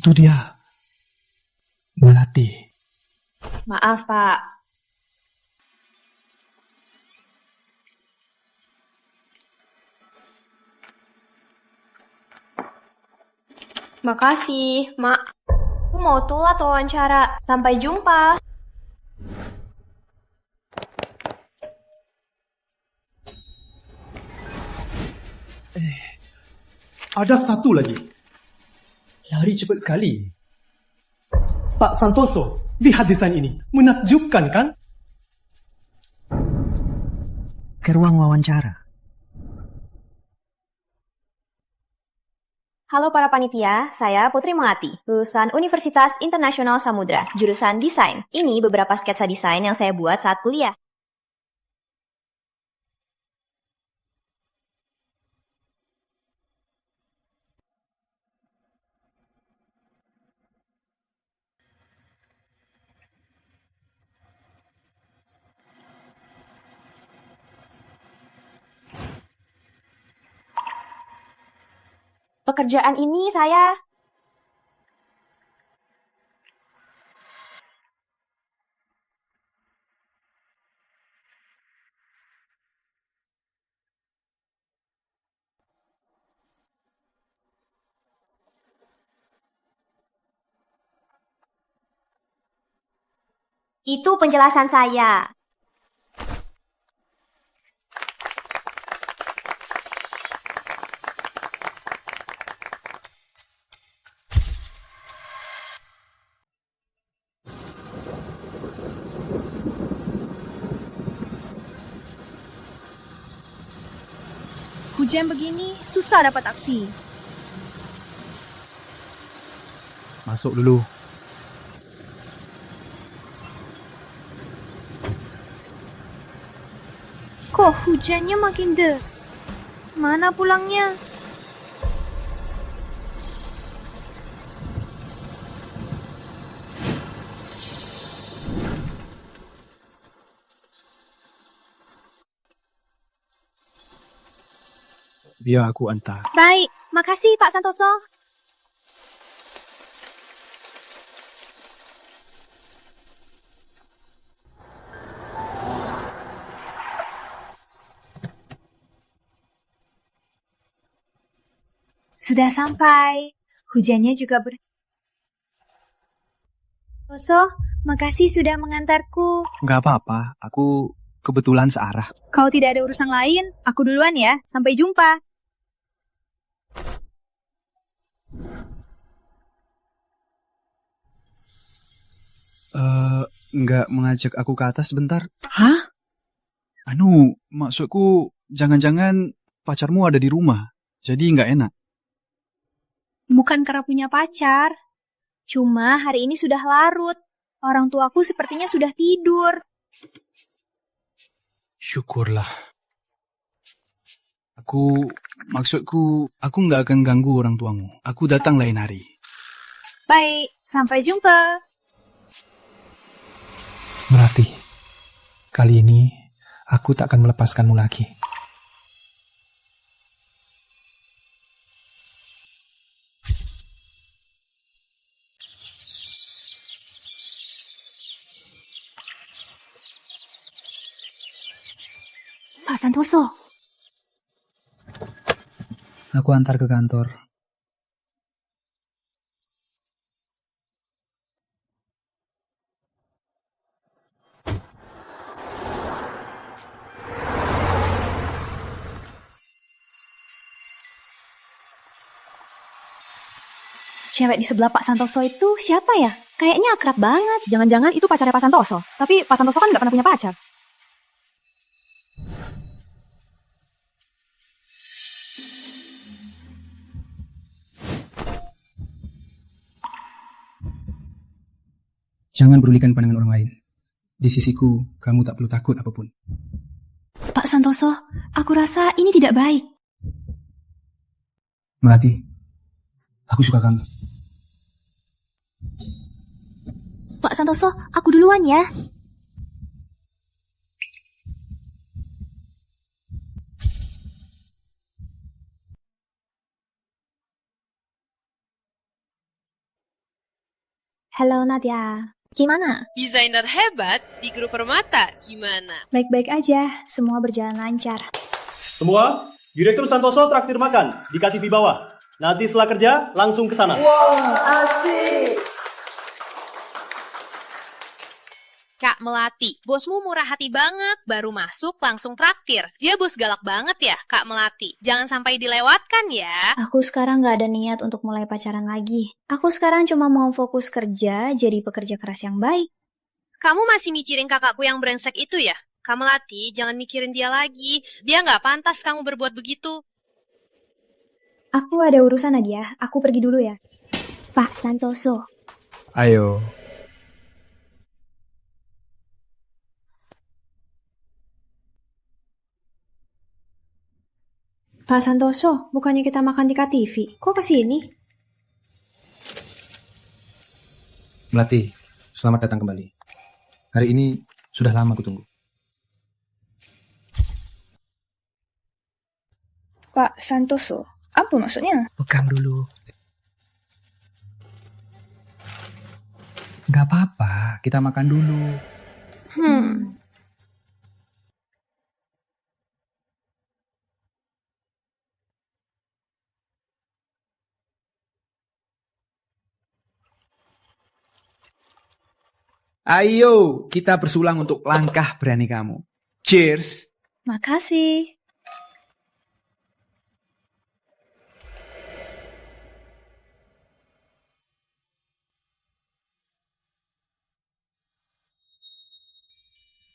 Itu dia. Melati. Maaf, Pak. Makasih, Mak. Aku mau telat wawancara. Sampai jumpa. Ada satu lagi. Lari cepat sekali. Pak Santoso, lihat desain ini. Menakjubkan kan? Ke ruang wawancara. Halo para panitia, saya Putri Melati, lulusan Universitas Internasional Samudra, jurusan Desain. Ini beberapa sketsa desain yang saya buat saat kuliah. Pekerjaan ini saya... Itu penjelasan saya. Hujan begini, susah dapat taksi. Masuk dulu. Kok hujannya makin Mana pulangnya? Biar aku antar. Baik, makasih Pak Santoso. Sudah sampai. Hujannya juga Santoso, makasih sudah mengantarku. Nggak apa-apa, aku kebetulan searah. Kalau tidak ada urusan lain, aku duluan ya. Sampai jumpa. Nggak mengajak aku ke atas sebentar? Hah? Maksudku jangan-jangan pacarmu ada di rumah, jadi nggak enak. Bukan karena punya pacar. Cuma hari ini sudah larut. Orang tuaku sepertinya sudah tidur. Syukurlah. Maksudku, aku nggak akan ganggu orang tuamu. Aku datang lain hari. Baik, sampai jumpa. Melati, kali ini aku tak akan melepaskanmu lagi. Pak Santoso. Aku antar ke kantor. Cewek di sebelah Pak Santoso itu siapa ya? Kayaknya akrab banget. Jangan-jangan itu pacarnya Pak Santoso. Tapi Pak Santoso kan nggak pernah punya pacar. Jangan pedulikan pandangan orang lain. Di sisiku, kamu tak perlu takut apapun. Pak Santoso, aku rasa ini tidak baik. Melati, aku suka kamu. Pak Santoso, aku duluan ya. Halo Nadia, gimana? Desainer hebat di grup Permata, gimana? Baik-baik aja, semua berjalan lancar. Semua, Direktur Santoso traktir makan di KTV bawah. Nanti setelah kerja, langsung ke sana. Wow, asik! Kak Melati, bosmu murah hati banget, baru masuk langsung traktir. Dia bos galak banget ya, Kak Melati. Jangan sampai dilewatkan ya. Aku sekarang gak ada niat untuk mulai pacaran lagi. Aku sekarang cuma mau fokus kerja, jadi pekerja keras yang baik. Kamu masih mikirin kakakku yang brengsek itu ya? Kak Melati, jangan mikirin dia lagi. Dia gak pantas kamu berbuat begitu. Aku ada urusan Nadia, aku pergi dulu ya. Pak Santoso. Ayo. Pak Santoso, bukannya kita makan di KTV? Kok kesini? Melati, selamat datang kembali. Hari ini sudah lama aku tunggu. Pak Santoso, apa maksudnya? Pegang dulu. Gak apa-apa, kita makan dulu. Ayo, kita bersulang untuk langkah berani kamu. Cheers. Makasih.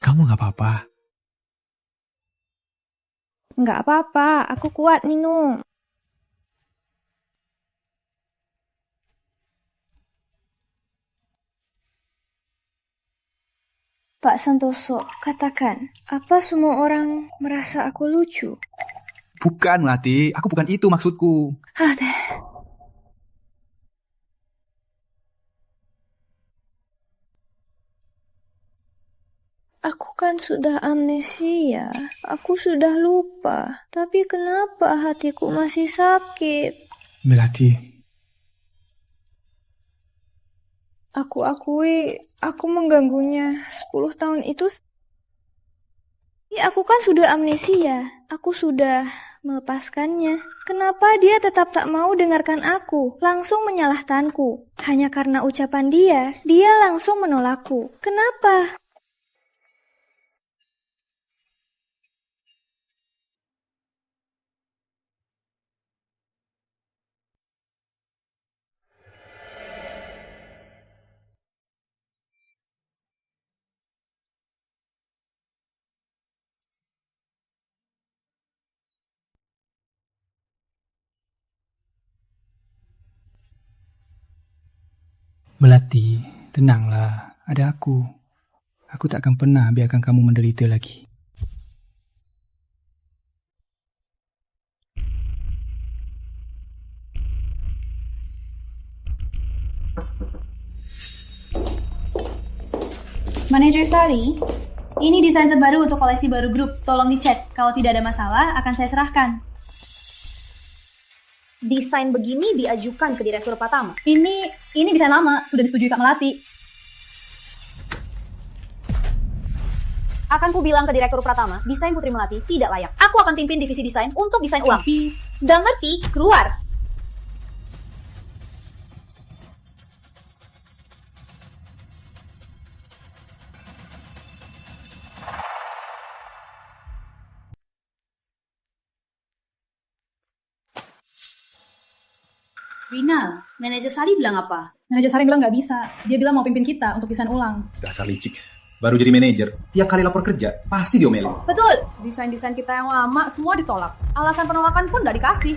Kamu gak apa-apa. Nggak apa-apa, aku kuat minum. Pak Santoso, katakan, apa semua orang merasa aku lucu? Bukan, Melati. Aku bukan itu maksudku. Aku kan sudah amnesia, aku sudah lupa. Tapi kenapa hatiku masih sakit? Melati. Aku akui, aku mengganggunya 10 tahun itu. Aku kan sudah amnesia, aku sudah melepaskannya. Kenapa dia tetap tak mau dengarkan aku, langsung menyalahkanku? Hanya karena ucapan dia langsung menolakku. Kenapa? Melati, tenanglah. Ada aku. Aku tak akan pernah biarkan kamu menderita lagi. Manajer Sari, ini desain terbaru untuk koleksi baru grup. Tolong dicek. Kalau tidak ada masalah, akan saya serahkan. Desain begini diajukan ke Direktur Pratama. Ini desain lama, sudah disetujui Kak Melati. Akan ku bilang ke Direktur Pratama, desain Putri Melati tidak layak. Aku akan pimpin divisi desain untuk desain ulang. Gak ngerti, keluar. Rina, manajer Sari bilang apa? Manajer Sari bilang nggak bisa. Dia bilang mau pimpin kita untuk desain ulang. Dasar licik. Baru jadi manajer, tiap kali lapor kerja, pasti diomelin. Betul. Desain-desain kita yang lama semua ditolak. Alasan penolakan pun nggak dikasih.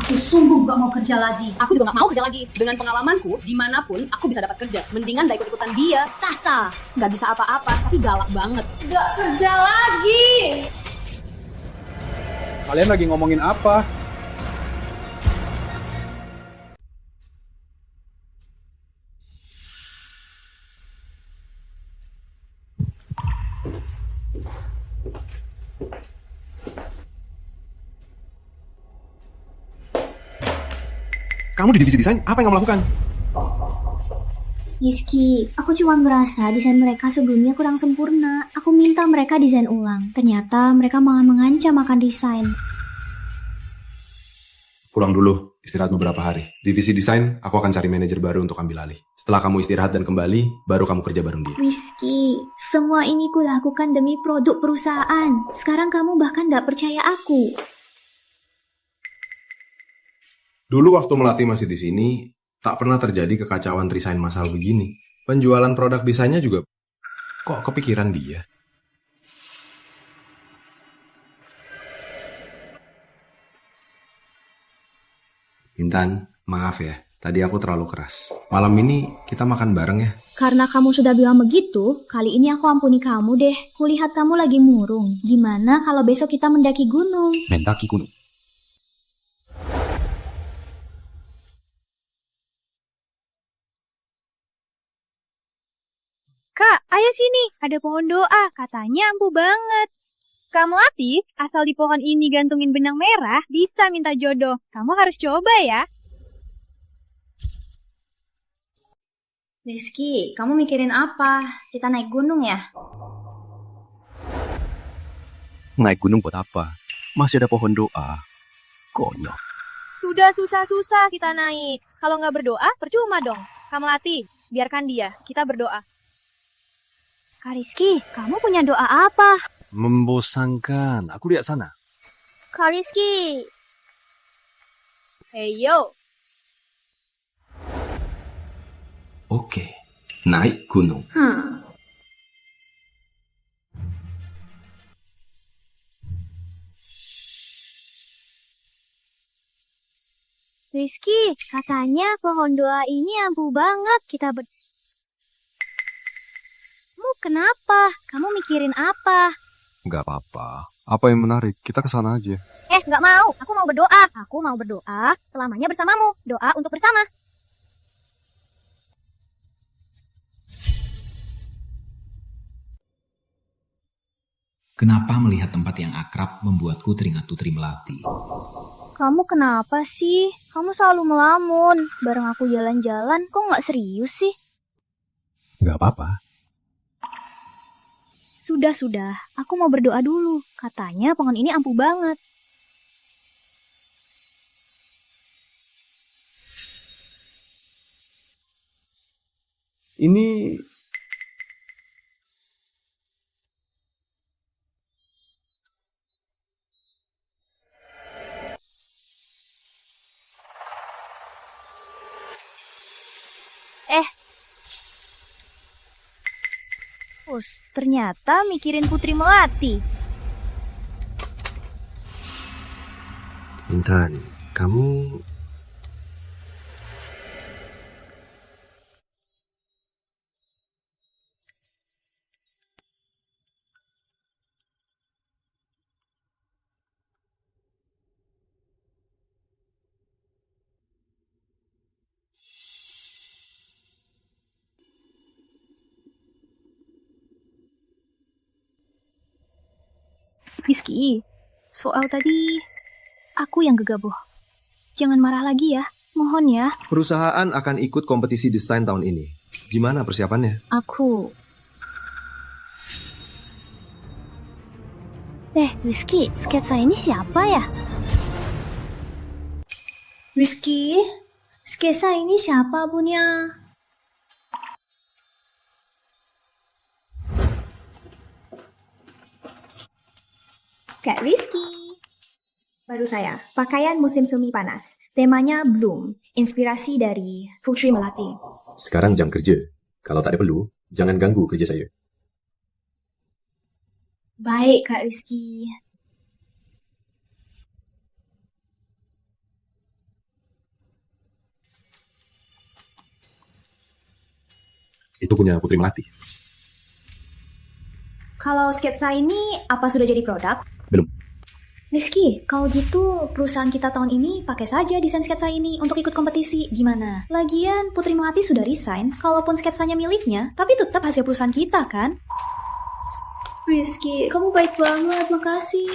Aku sungguh gak mau kerja lagi. Aku juga gak mau kerja lagi. Dengan pengalamanku, dimanapun aku bisa dapat kerja. Mendingan gak ikut-ikutan dia. Kasta. Gak bisa apa-apa, tapi galak banget. Gak kerja lagi. Kalian lagi ngomongin apa? Kamu di divisi desain, apa yang kamu lakukan? Rizky, aku cuma merasa desain mereka sebelumnya kurang sempurna. Aku minta mereka desain ulang. Ternyata mereka malah mengancam akan resign. Pulang dulu, istirahat beberapa hari. Divisi desain, aku akan cari manajer baru untuk ambil alih. Setelah kamu istirahat dan kembali, baru kamu kerja bareng dia. Rizky, semua ini kulakukan demi produk perusahaan. Sekarang kamu bahkan gak percaya aku. Dulu waktu Melati masih di sini, tak pernah terjadi kekacauan resign massal begini. Penjualan produk desainnya juga kok kepikiran dia. Intan, maaf ya. Tadi aku terlalu keras. Malam ini kita makan bareng ya. Karena kamu sudah bilang begitu, kali ini aku ampuni kamu deh. Kulihat kamu lagi murung. Gimana kalau besok kita mendaki gunung? Mendaki gunung. Kak, ayo sini. Ada pohon doa. Katanya ampuh banget. Kamu Melati, asal di pohon ini gantungin benang merah, bisa minta jodoh. Kamu harus coba ya. Rizky, kamu mikirin apa? Kita naik gunung ya? Naik gunung buat apa? Masih ada pohon doa. Konyol. Sudah susah-susah kita naik. Kalau nggak berdoa, percuma dong. Kak Melati, biarkan dia. Kita berdoa. Kak Rizky, kamu punya doa apa? Membosankan. Aku lihat sana. Kak Rizky. Hey yo. Oke, naik gunung. Rizky, katanya pohon doa ini ampuh banget. Kamu kenapa? Kamu mikirin apa? Gak apa-apa. Apa yang menarik? Kita ke sana aja. Nggak mau. Aku mau berdoa. Aku mau berdoa selamanya bersamamu. Doa untuk bersama. Kenapa melihat tempat yang akrab membuatku teringat Putri Melati? Kamu kenapa sih? Kamu selalu melamun. Bareng aku jalan-jalan, kok nggak serius sih? Gak apa-apa. Sudah. Aku mau berdoa dulu. Katanya pohon ini ampuh banget. Ini... Ternyata mikirin Putri Melati. Intan, kamu... Rizky, soal tadi aku yang gegabah. Jangan marah lagi ya, mohon ya. Perusahaan akan ikut kompetisi desain tahun ini. Gimana persiapannya? Rizky, sketsa ini siapa ya? Rizky, sketsa ini siapa punya? Kak Rizky. Baru saya, pakaian musim semi panas. Temanya Bloom, inspirasi dari Putri Melati. Sekarang jam kerja. Kalau tak ada perlu, jangan ganggu kerja saya. Baik, Kak Rizky. Itu punya Putri Melati. Kalau sketsa ini, apa sudah jadi produk? Belum. Rizky, kalau gitu perusahaan kita tahun ini pakai saja desain sketsa ini untuk ikut kompetisi. Gimana? Lagian Putri Melati sudah resign, kalaupun sketsanya miliknya, tapi tetap hasil perusahaan kita kan? Rizky, kamu baik banget, makasih.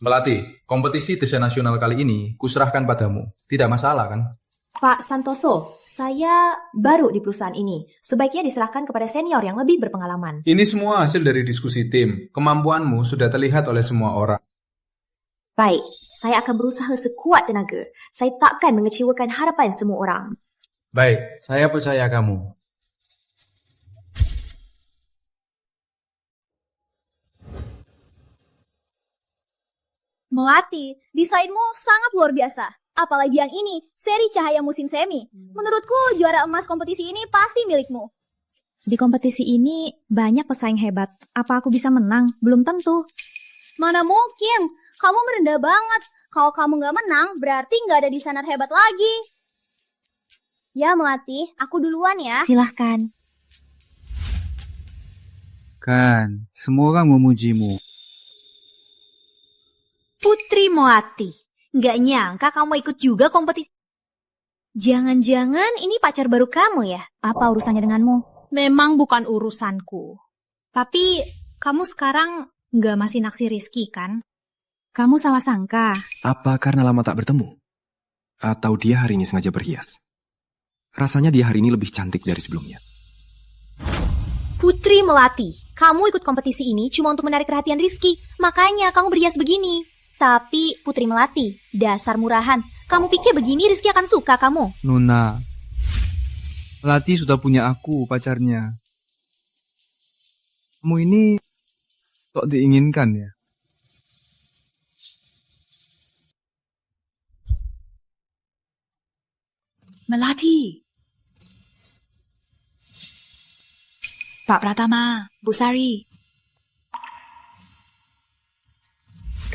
Melati, kompetisi desain nasional kali ini kuserahkan padamu. Tidak masalah kan? Pak Santoso, saya baru di perusahaan ini. Sebaiknya diserahkan kepada senior yang lebih berpengalaman. Ini semua hasil dari diskusi tim. Kemampuanmu sudah terlihat oleh semua orang. Baik, saya akan berusaha sekuat tenaga. Saya takkan mengecewakan harapan semua orang. Baik, saya percaya kamu. Melati, desainmu sangat luar biasa. Apalagi yang ini, seri cahaya musim semi. Menurutku juara emas kompetisi ini pasti milikmu. Di kompetisi ini banyak pesaing hebat. Apa aku bisa menang? Belum tentu. Mana mungkin? Kamu merendah banget. Kalau kamu nggak menang, berarti nggak ada desainer hebat lagi. Ya Melati, aku duluan ya. Silahkan. Kan, semua orang memujimu. Putri Melati, nggak nyangka kamu ikut juga kompetisi. Jangan-jangan ini pacar baru kamu ya? Apa urusannya denganmu? Memang bukan urusanku. Tapi kamu sekarang nggak masih naksir Rizky kan? Kamu salah sangka. Apa karena lama tak bertemu? Atau dia hari ini sengaja berhias? Rasanya dia hari ini lebih cantik dari sebelumnya. Putri Melati, kamu ikut kompetisi ini cuma untuk menarik perhatian Rizky. Makanya kamu berhias begini. Tapi Putri Melati, dasar murahan. Kamu pikir begini Rizky akan suka kamu? Nona, Melati sudah punya aku pacarnya. Kamu ini kok diinginkan ya? Melati. Pak Pratama, Bu Sari.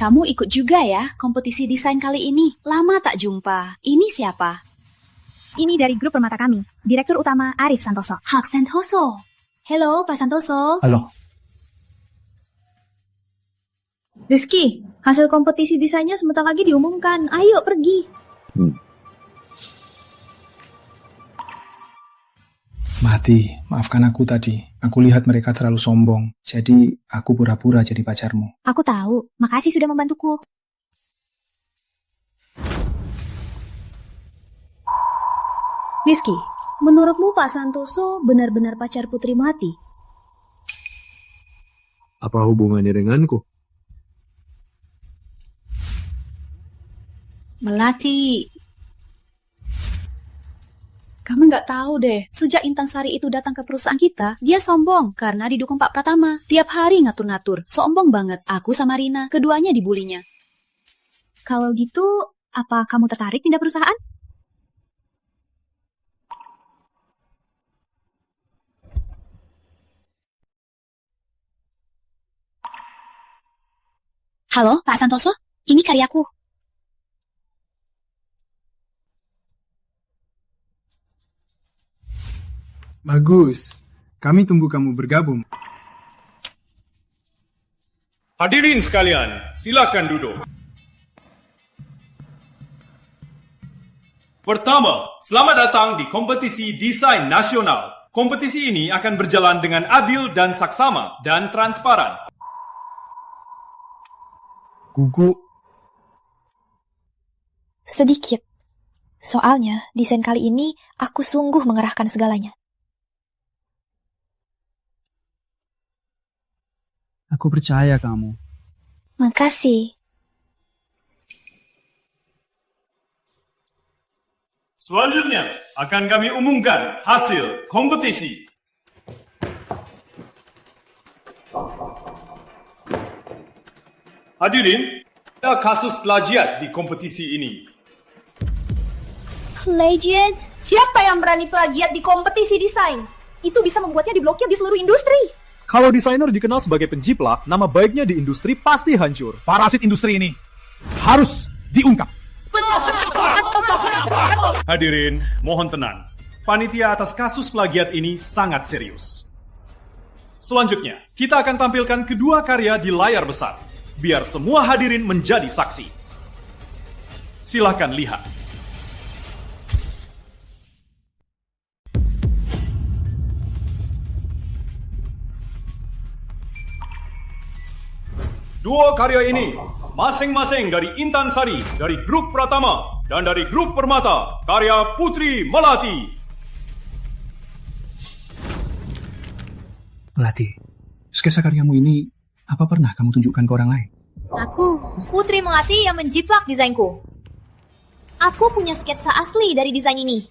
Kamu ikut juga ya kompetisi desain kali ini? Lama tak jumpa. Ini siapa? Ini dari grup permata kami. Direktur Utama Arif Santoso. Hak Santoso. Halo, Pak Santoso. Halo. Rizky, hasil kompetisi desainnya sebentar lagi diumumkan. Ayo pergi. Mati, maafkan aku tadi. Aku lihat mereka terlalu sombong. Jadi, aku pura-pura jadi pacarmu. Aku tahu. Makasih sudah membantuku. Rizky, menurutmu Pak Santoso benar-benar pacar Putri Melati? Apa hubungannya denganku? Melati. Kamu nggak tahu deh, sejak Intan Sari itu datang ke perusahaan kita, dia sombong karena didukung Pak Pratama. Tiap hari ngatur-ngatur, sombong banget. Aku sama Rina, keduanya dibulinya. Kalau gitu, apa kamu tertarik pindah perusahaan? Halo, Pak Santoso, ini karyaku. Bagus, kami tunggu kamu bergabung. Hadirin sekalian, silakan duduk. Pertama, selamat datang di kompetisi desain nasional. Kompetisi ini akan berjalan dengan adil dan saksama dan transparan. Gugu. Sedikit. Soalnya, desain kali ini aku sungguh mengerahkan segalanya. Aku percaya kamu. Makasih. Selanjutnya akan kami umumkan hasil kompetisi. Hadirin, ada kasus plagiat di kompetisi ini. Plagiat? Siapa yang berani plagiat di kompetisi desain? Itu bisa membuatnya diblokir di seluruh industri. Kalau desainer dikenal sebagai penjiplak, nama baiknya di industri pasti hancur. Parasit industri ini harus diungkap. Hadirin, mohon tenang. Panitia atas kasus plagiat ini sangat serius. Selanjutnya, kita akan tampilkan kedua karya di layar besar. Biar semua hadirin menjadi saksi. Silakan lihat. Dua karya ini masing-masing dari Intan Sari, dari grup Pratama, dan dari grup Permata, karya Putri Melati. Melati, sketsa karyamu ini apa pernah kamu tunjukkan ke orang lain? Aku, Putri Melati yang menjiplak desainku. Aku punya sketsa asli dari desain ini.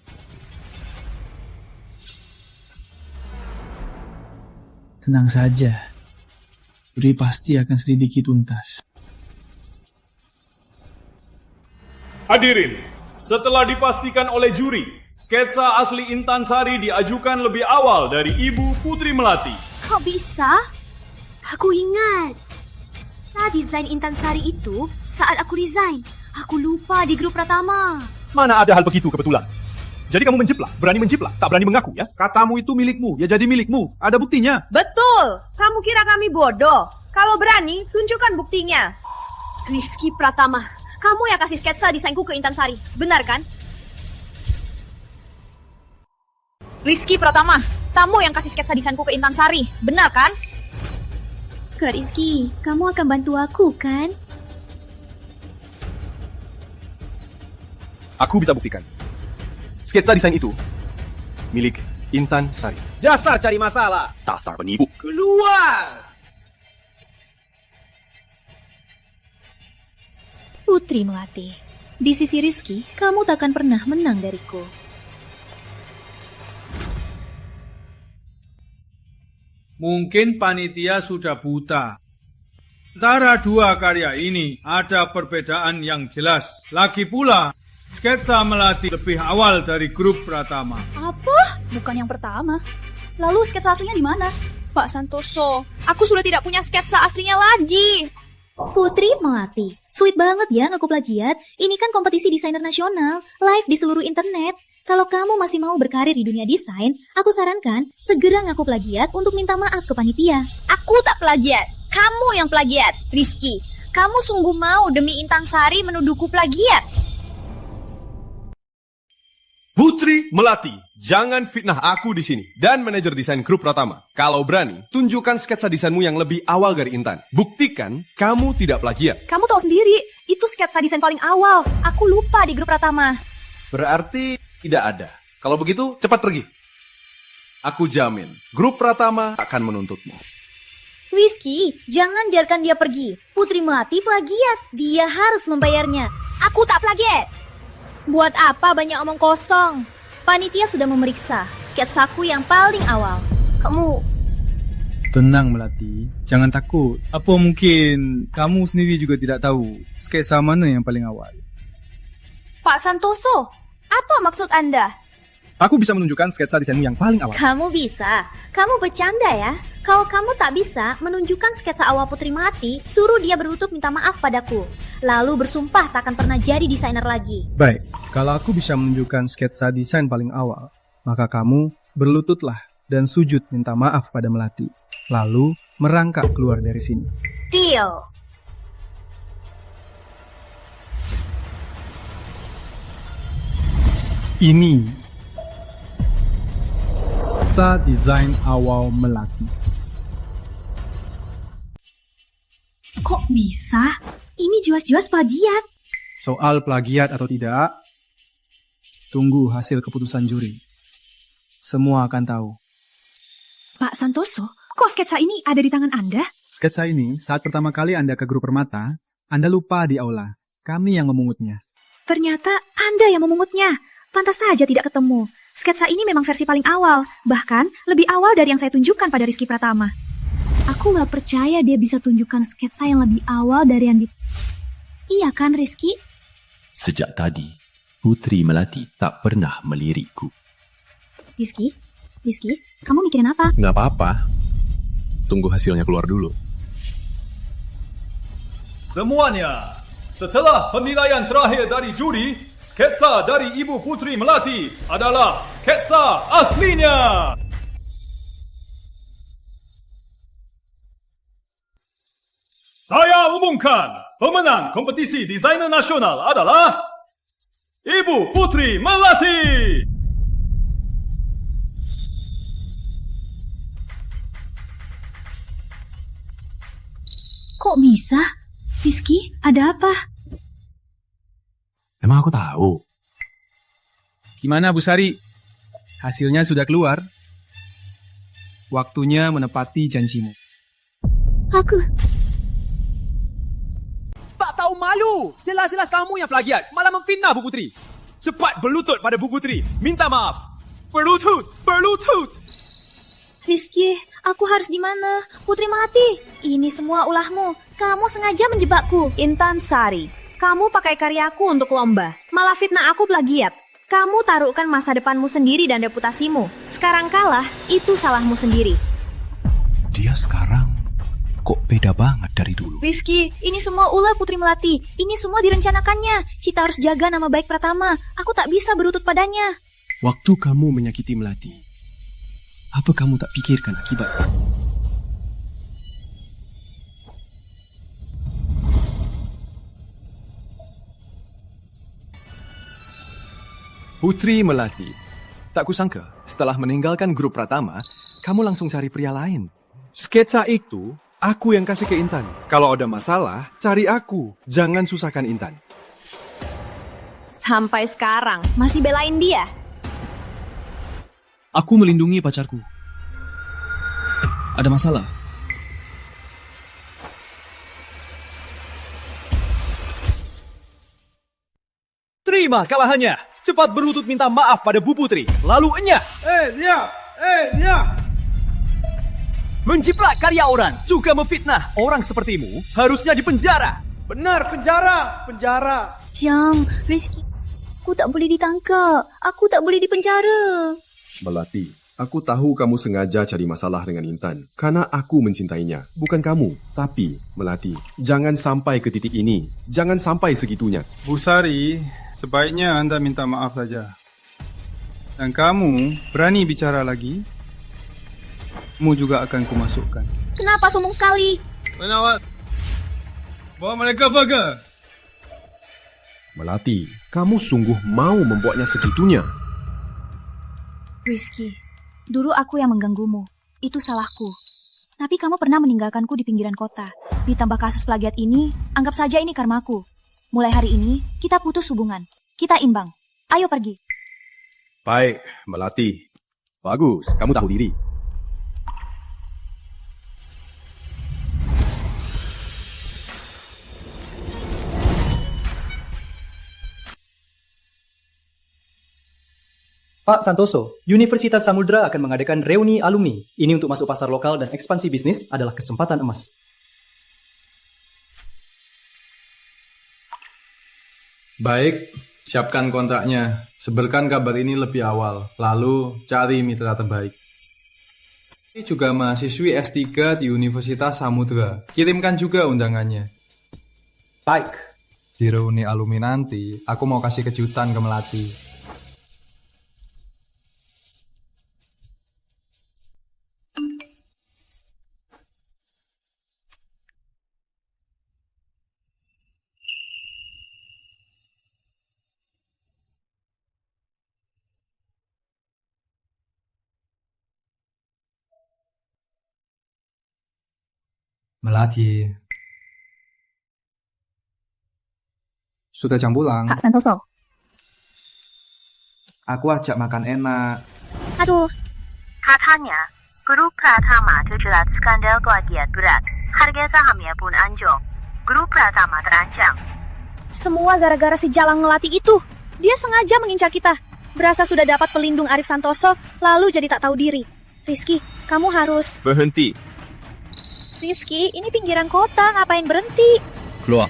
Tenang saja. Putri pasti akan selidiki tuntas. Hadirin, setelah dipastikan oleh juri, sketsa asli Intan Sari diajukan lebih awal dari Ibu Putri Melati. Kok bisa? Aku ingat. Nah, desain Intan Sari itu saat aku resign. Aku lupa di grup Pratama. Mana ada hal begitu kebetulan? Jadi kamu menjiplak, berani menjiplak, tak berani mengaku ya? Katamu itu milikmu, ya jadi milikmu. Ada buktinya. Betul. Kamu kira kami bodoh? Kalau berani, tunjukkan buktinya. Rizky Pratama, Kamu yang kasih sketsa desainku ke Intan Sari, benar kan? Rizky Pratama, kamu yang kasih sketsa desainku ke Intan Sari, benar kan? Kak Rizky, kamu akan bantu aku kan? Aku bisa buktikan. Sketsa desain itu milik Intan Sari. Dasar cari masalah. Dasar penipu. Keluar! Putri Melati, di sisi Rizky, kamu takkan pernah menang dariku. Mungkin panitia sudah buta. Antara dua karya ini ada perbedaan yang jelas. Lagi pula, sketsa Melati lebih awal dari grup Pratama. Apa? Bukan yang pertama. Lalu sketsa aslinya di mana? Pak Santoso, aku sudah tidak punya sketsa aslinya lagi. Putri Melati, sweet banget ya ngaku plagiat. Ini kan kompetisi desainer nasional, live di seluruh internet. Kalau kamu masih mau berkarir di dunia desain, aku sarankan segera ngaku plagiat untuk minta maaf ke panitia. Aku tak plagiat, kamu yang plagiat. Rizky, kamu sungguh mau demi Intan Sari menuduhku plagiat? Putri Melati, jangan fitnah aku di sini dan manajer desain grup Pratama. Kalau berani, tunjukkan sketsa desainmu yang lebih awal dari Intan. Buktikan kamu tidak plagiat. Kamu tahu sendiri, itu sketsa desain paling awal. Aku lupa di grup Pratama. Berarti tidak ada. Kalau begitu, cepat pergi. Aku jamin, grup Pratama akan menuntutmu. Rizky, jangan biarkan dia pergi. Putri Melati plagiat, dia harus membayarnya. Aku tak plagiat. Buat apa banyak omong kosong? Panitia sudah memeriksa sketsaku yang paling awal. Kamu... Tenang Melati, jangan takut. Apa mungkin kamu sendiri juga tidak tahu sketsa mana yang paling awal? Pak Santoso, apa maksud Anda? Aku bisa menunjukkan sketsa desainmu yang paling awal. Kamu bisa. Kamu bercanda ya? Kalau kamu tak bisa menunjukkan sketsa awal Putri Melati, suruh dia berlutut minta maaf padaku. Lalu bersumpah tak akan pernah jadi desainer lagi. Baik, kalau aku bisa menunjukkan sketsa desain paling awal, maka kamu berlututlah dan sujud minta maaf pada Melati. Lalu merangkak keluar dari sini. Deal. Ini sketsa desain awal Melati. Kok bisa? Ini jelas-jelas plagiat. Soal plagiat atau tidak, tunggu hasil keputusan juri. Semua akan tahu. Pak Santoso, kok sketsa ini ada di tangan Anda? Sketsa ini, saat pertama kali Anda ke grup Permata, Anda lupa di aula. Kami yang memungutnya. Ternyata Anda yang memungutnya. Pantas saja tidak ketemu. Sketsa ini memang versi paling awal, bahkan lebih awal dari yang saya tunjukkan pada Rizky Pratama. Aku gak percaya dia bisa tunjukkan sketsa yang lebih awal dari yang di... Iya kan, Rizky? Sejak tadi, Putri Melati tak pernah melirikku. Rizky, kamu mikirin apa? Nggak apa-apa. Tunggu hasilnya keluar dulu. Semuanya, setelah penilaian terakhir dari juri, sketsa dari Ibu Putri Melati adalah sketsa aslinya. Saya umumkan, pemenang kompetisi desainer nasional adalah Ibu Putri Melati. Kok bisa? Rizky, ada apa? Emang aku tahu. Gimana Bu Sari? Hasilnya sudah keluar. Waktunya menepati janjimu. Aku... Tak tahu malu. Jelas-jelas kamu yang plagiat. Malah memfitnah Bu Putri. Cepat berlutut pada Bu Putri. Minta maaf. Berlutut. Berlutut. Rizky, aku harus di mana? Putri Melati. Ini semua ulahmu. Kamu sengaja menjebakku. Intan Sari, kamu pakai karyaku untuk lomba. Malah fitnah aku plagiat. Kamu taruhkan masa depanmu sendiri dan reputasimu. Sekarang kalah, itu salahmu sendiri. Dia sekarang kok beda banget dari dulu. Rizky, ini semua ulah Putri Melati. Ini semua direncanakannya. Kita harus jaga nama baik Pratama. Aku tak bisa berlutut padanya. Waktu kamu menyakiti Melati, apa kamu tak pikirkan akibatnya? Putri Melati, tak kusangka setelah meninggalkan grup Pratama, kamu langsung cari pria lain. Sketsa itu aku yang kasih ke Intan. Kalau ada masalah, cari aku. Jangan susahkan Intan. Sampai sekarang, masih belain dia. Aku melindungi pacarku. Ada masalah? Terima kalahannya. Cepat berlutut minta maaf pada Bu Putri. Lalu enyah. Dia. Menjiplak karya orang, juga memfitnah orang sepertimu, harusnya dipenjara. Benar, penjara. Jang, Rizky, aku tak boleh ditangkap. Aku tak boleh dipenjara. Melati, aku tahu kamu sengaja cari masalah dengan Intan. Karena aku mencintainya, bukan kamu. Tapi, Melati, jangan sampai ke titik ini. Jangan sampai segitunya. Bu Sari, sebaiknya Anda minta maaf saja. Dan kamu berani bicara lagi, kamu juga akan kumasukkan. Kenapa sombong sekali? Penawat, bawa mereka pergi. Melati, kamu sungguh mau membuatnya segitunya. Rizky, dulu aku yang mengganggumu. Itu salahku. Tapi kamu pernah meninggalkanku di pinggiran kota. Ditambah kasus plagiat ini, anggap saja ini karmaku. Mulai hari ini, kita putus hubungan. Kita imbang. Ayo pergi. Baik, Melati. Bagus, kamu tahu diri. Pak Santoso, Universitas Samudra akan mengadakan reuni alumni. Ini untuk masuk pasar lokal dan ekspansi bisnis adalah kesempatan emas. Baik, siapkan kontraknya. Sebarkan kabar ini lebih awal. Lalu cari mitra terbaik. Ini juga mahasiswi S3 di Universitas Samudra. Kirimkan juga undangannya. Baik. Di reuni alumni nanti, aku mau kasih kejutan ke Melati. Melati. Sudah jam pulang. Pak Santoso. Aku ajak makan enak. Aduh. Katanya, grup Pratama terjerat skandal plagiat berat. Harga sahamnya pun anjlok. Grup Pratama terancam. Semua gara-gara si Jalang Melati itu. Dia sengaja mengincar kita. Berasa sudah dapat pelindung Arif Santoso, lalu jadi tak tahu diri. Rizky, kamu harus... Berhenti. Rizky, ini pinggiran kota, ngapain berhenti? Keluar.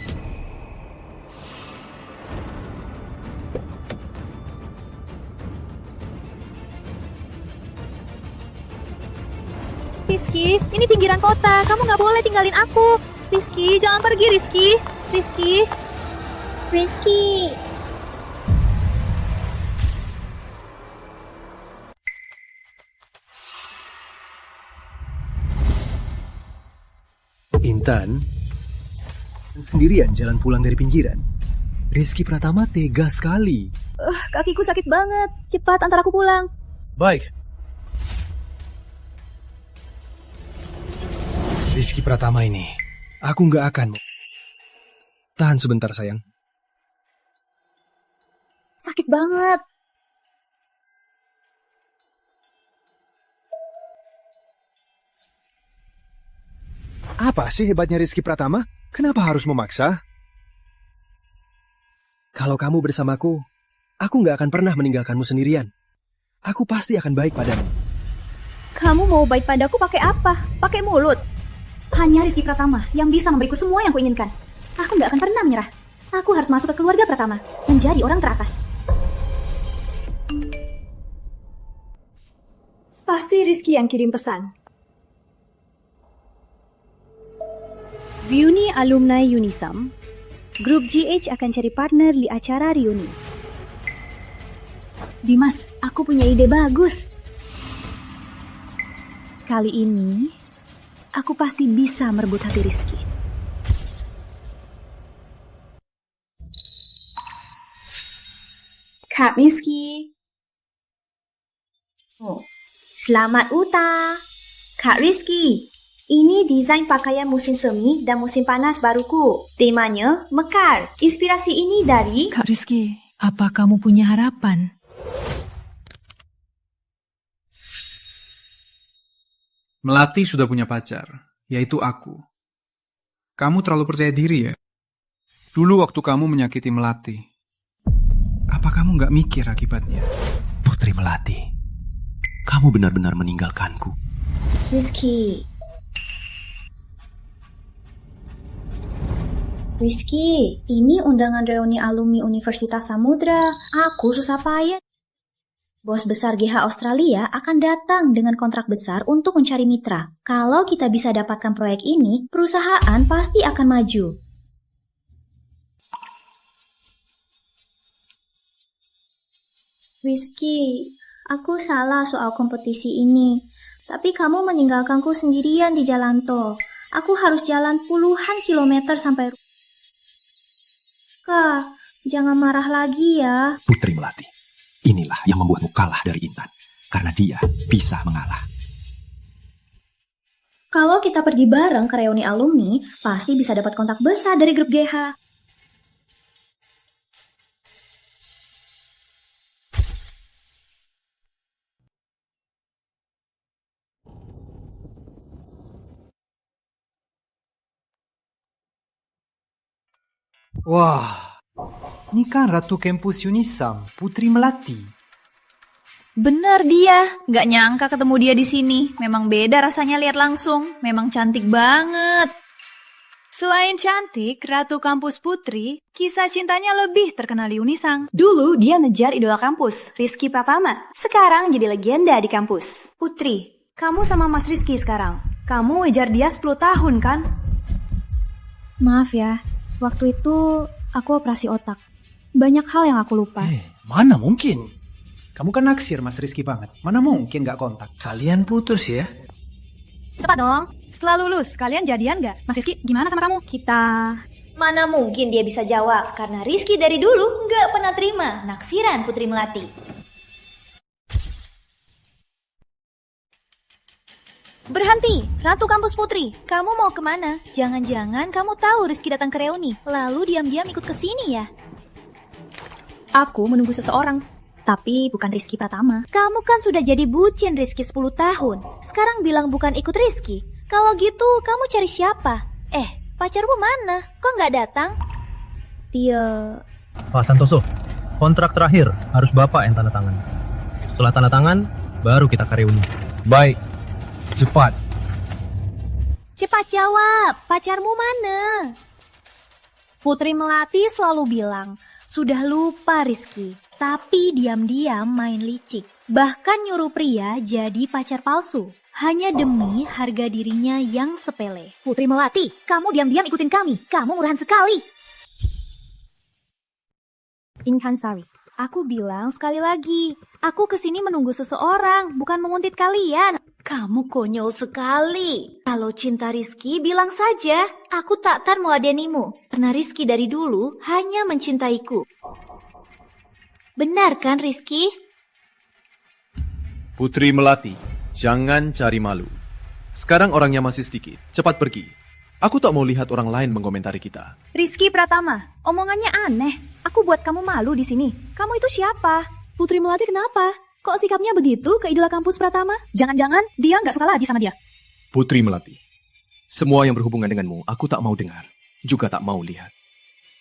Rizky, ini pinggiran kota, kamu nggak boleh tinggalin aku. Rizky, jangan pergi, Rizky. Rizky. Rizky. Intan sendirian jalan pulang dari pinggiran. Rizky Pratama tega sekali. Kakiku sakit banget. Cepat antar aku pulang. Baik. Rizky Pratama ini, aku nggak akan. Tahan sebentar, sayang. Sakit banget. Apa sih hebatnya Rizky Pratama? Kenapa harus memaksa? Kalau kamu bersamaku, aku nggak akan pernah meninggalkanmu sendirian. Aku pasti akan baik padamu. Kamu mau baik padaku pakai apa? Pakai mulut? Hanya Rizky Pratama yang bisa memberiku semua yang kuinginkan. Aku nggak akan pernah menyerah. Aku harus masuk ke keluarga Pratama, menjadi orang teratas. Pasti Rizky yang kirim pesan. Reuni alumni Unisam, grup GH akan cari partner di acara reuni. Dimas, aku punya ide bagus. Kali ini, aku pasti bisa merebut hati Rizky. Kak Rizky. Oh, selamat Uta. Kak Rizky. Ini desain pakaian musim semi dan musim panas baruku. Temanya mekar. Inspirasi ini dari... Kak Rizky, apa kamu punya harapan? Melati sudah punya pacar, yaitu aku. Kamu terlalu percaya diri ya? Dulu waktu kamu menyakiti Melati, apa kamu nggak mikir akibatnya? Putri Melati, kamu benar-benar meninggalkanku. Rizky, ini undangan reuni alumni Universitas Samudra. Aku susah payah. Bos besar GH Australia akan datang dengan kontrak besar untuk mencari mitra. Kalau kita bisa dapatkan proyek ini, perusahaan pasti akan maju. Rizky, aku salah soal kompetisi ini. Tapi kamu meninggalkanku sendirian di jalan tol. Aku harus jalan puluhan kilometer sampai rumah. Kak, jangan marah lagi ya. Putri Melati, inilah yang membuatmu kalah dari Intan. Karena dia bisa mengalah. Kalau kita pergi bareng ke reuni alumni, pasti bisa dapat kontak besar dari grup GH. Wah, ini kan Ratu Kampus Unisam, Putri Melati. Bener dia, nggak nyangka ketemu dia di sini. Memang beda rasanya lihat langsung. Memang cantik banget. Selain cantik, Ratu Kampus Putri, kisah cintanya lebih terkenal di Unisang. Dulu dia ngejar idola kampus, Rizky Pratama. Sekarang jadi legenda di kampus. Putri, kamu sama Mas Rizky sekarang. Kamu ngejar dia 10 tahun kan? Maaf ya, waktu itu aku operasi otak. Banyak hal yang aku lupa. Mana mungkin? Kamu kan naksir Mas Rizky banget. Mana mungkin gak kontak? Kalian putus ya? Cepat dong. Setelah lulus, kalian jadian gak? Mas Rizky, gimana sama kamu? Kita... Mana mungkin dia bisa jawab, karena Rizky dari dulu nggak pernah terima naksiran Putri Melati. Berhenti, Ratu Kampus Putri. Kamu mau kemana? Jangan-jangan kamu tahu Rizky datang ke reuni, lalu diam-diam ikut ke sini ya? Aku menunggu seseorang, tapi bukan Rizky Pratama. Kamu kan sudah jadi bucin Rizky 10 tahun. Sekarang bilang bukan ikut Rizky. Kalau gitu, kamu cari siapa? Pacarmu mana? Kok nggak datang? Dia... Pak Santoso, kontrak terakhir harus Bapak yang tanda tangan. Setelah tanda tangan, baru kita ke reuni. Baik, cepat. Cepat jawab, pacarmu mana? Putri Melati selalu bilang, sudah lupa Rizky, tapi diam-diam main licik. Bahkan nyuruh pria jadi pacar palsu. Hanya demi harga dirinya yang sepele. Putri Melati, kamu diam-diam ikutin kami. Kamu murahan sekali. Intan Sari, aku bilang sekali lagi. Aku kesini menunggu seseorang, bukan menguntit kalian. Kamu konyol sekali. Kalau cinta Rizky, bilang saja. Aku takkan meladenimu. Karena Rizky dari dulu hanya mencintaiku. Benar kan Rizky? Putri Melati, jangan cari malu. Sekarang orangnya masih sedikit. Cepat pergi. Aku tak mau lihat orang lain mengomentari kita. Rizky Pratama, omongannya aneh. Aku buat kamu malu di sini. Kamu itu siapa? Putri Melati kenapa? Kok sikapnya begitu ke idola kampus Pratama? Jangan-jangan dia nggak suka lagi sama dia. Putri Melati, semua yang berhubungan denganmu, aku tak mau dengar. Juga tak mau lihat.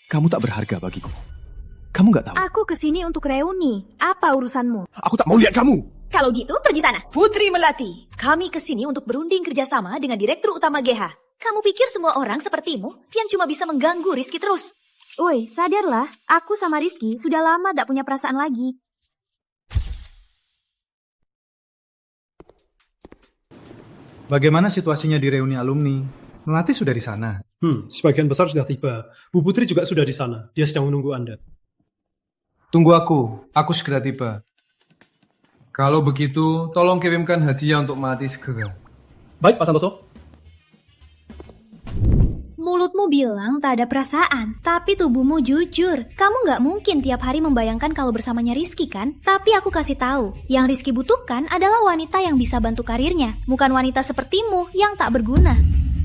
Kamu tak berharga bagiku. Kamu nggak tahu. Aku kesini untuk reuni. Apa urusanmu? Aku tak mau lihat kamu. Kalau gitu, pergi sana. Putri Melati, kami kesini untuk berunding kerjasama dengan Direktur Utama GH. Kamu pikir semua orang sepertimu yang cuma bisa mengganggu Rizky terus? Woi, sadarlah. Aku sama Rizky sudah lama gak punya perasaan lagi. Bagaimana situasinya di reuni alumni? Melati sudah di sana. Sebagian besar sudah tiba. Bu Putri juga sudah di sana. Dia sedang menunggu Anda. Tunggu aku segera tiba. Kalau begitu, tolong kirimkan hadiah untuk Melati segera. Baik, Pak Santoso. Mulutmu bilang tak ada perasaan, tapi tubuhmu jujur. Kamu nggak mungkin tiap hari membayangkan kalau bersamanya Rizky kan? Tapi aku kasih tahu, yang Rizky butuhkan adalah wanita yang bisa bantu karirnya, bukan wanita sepertimu yang tak berguna.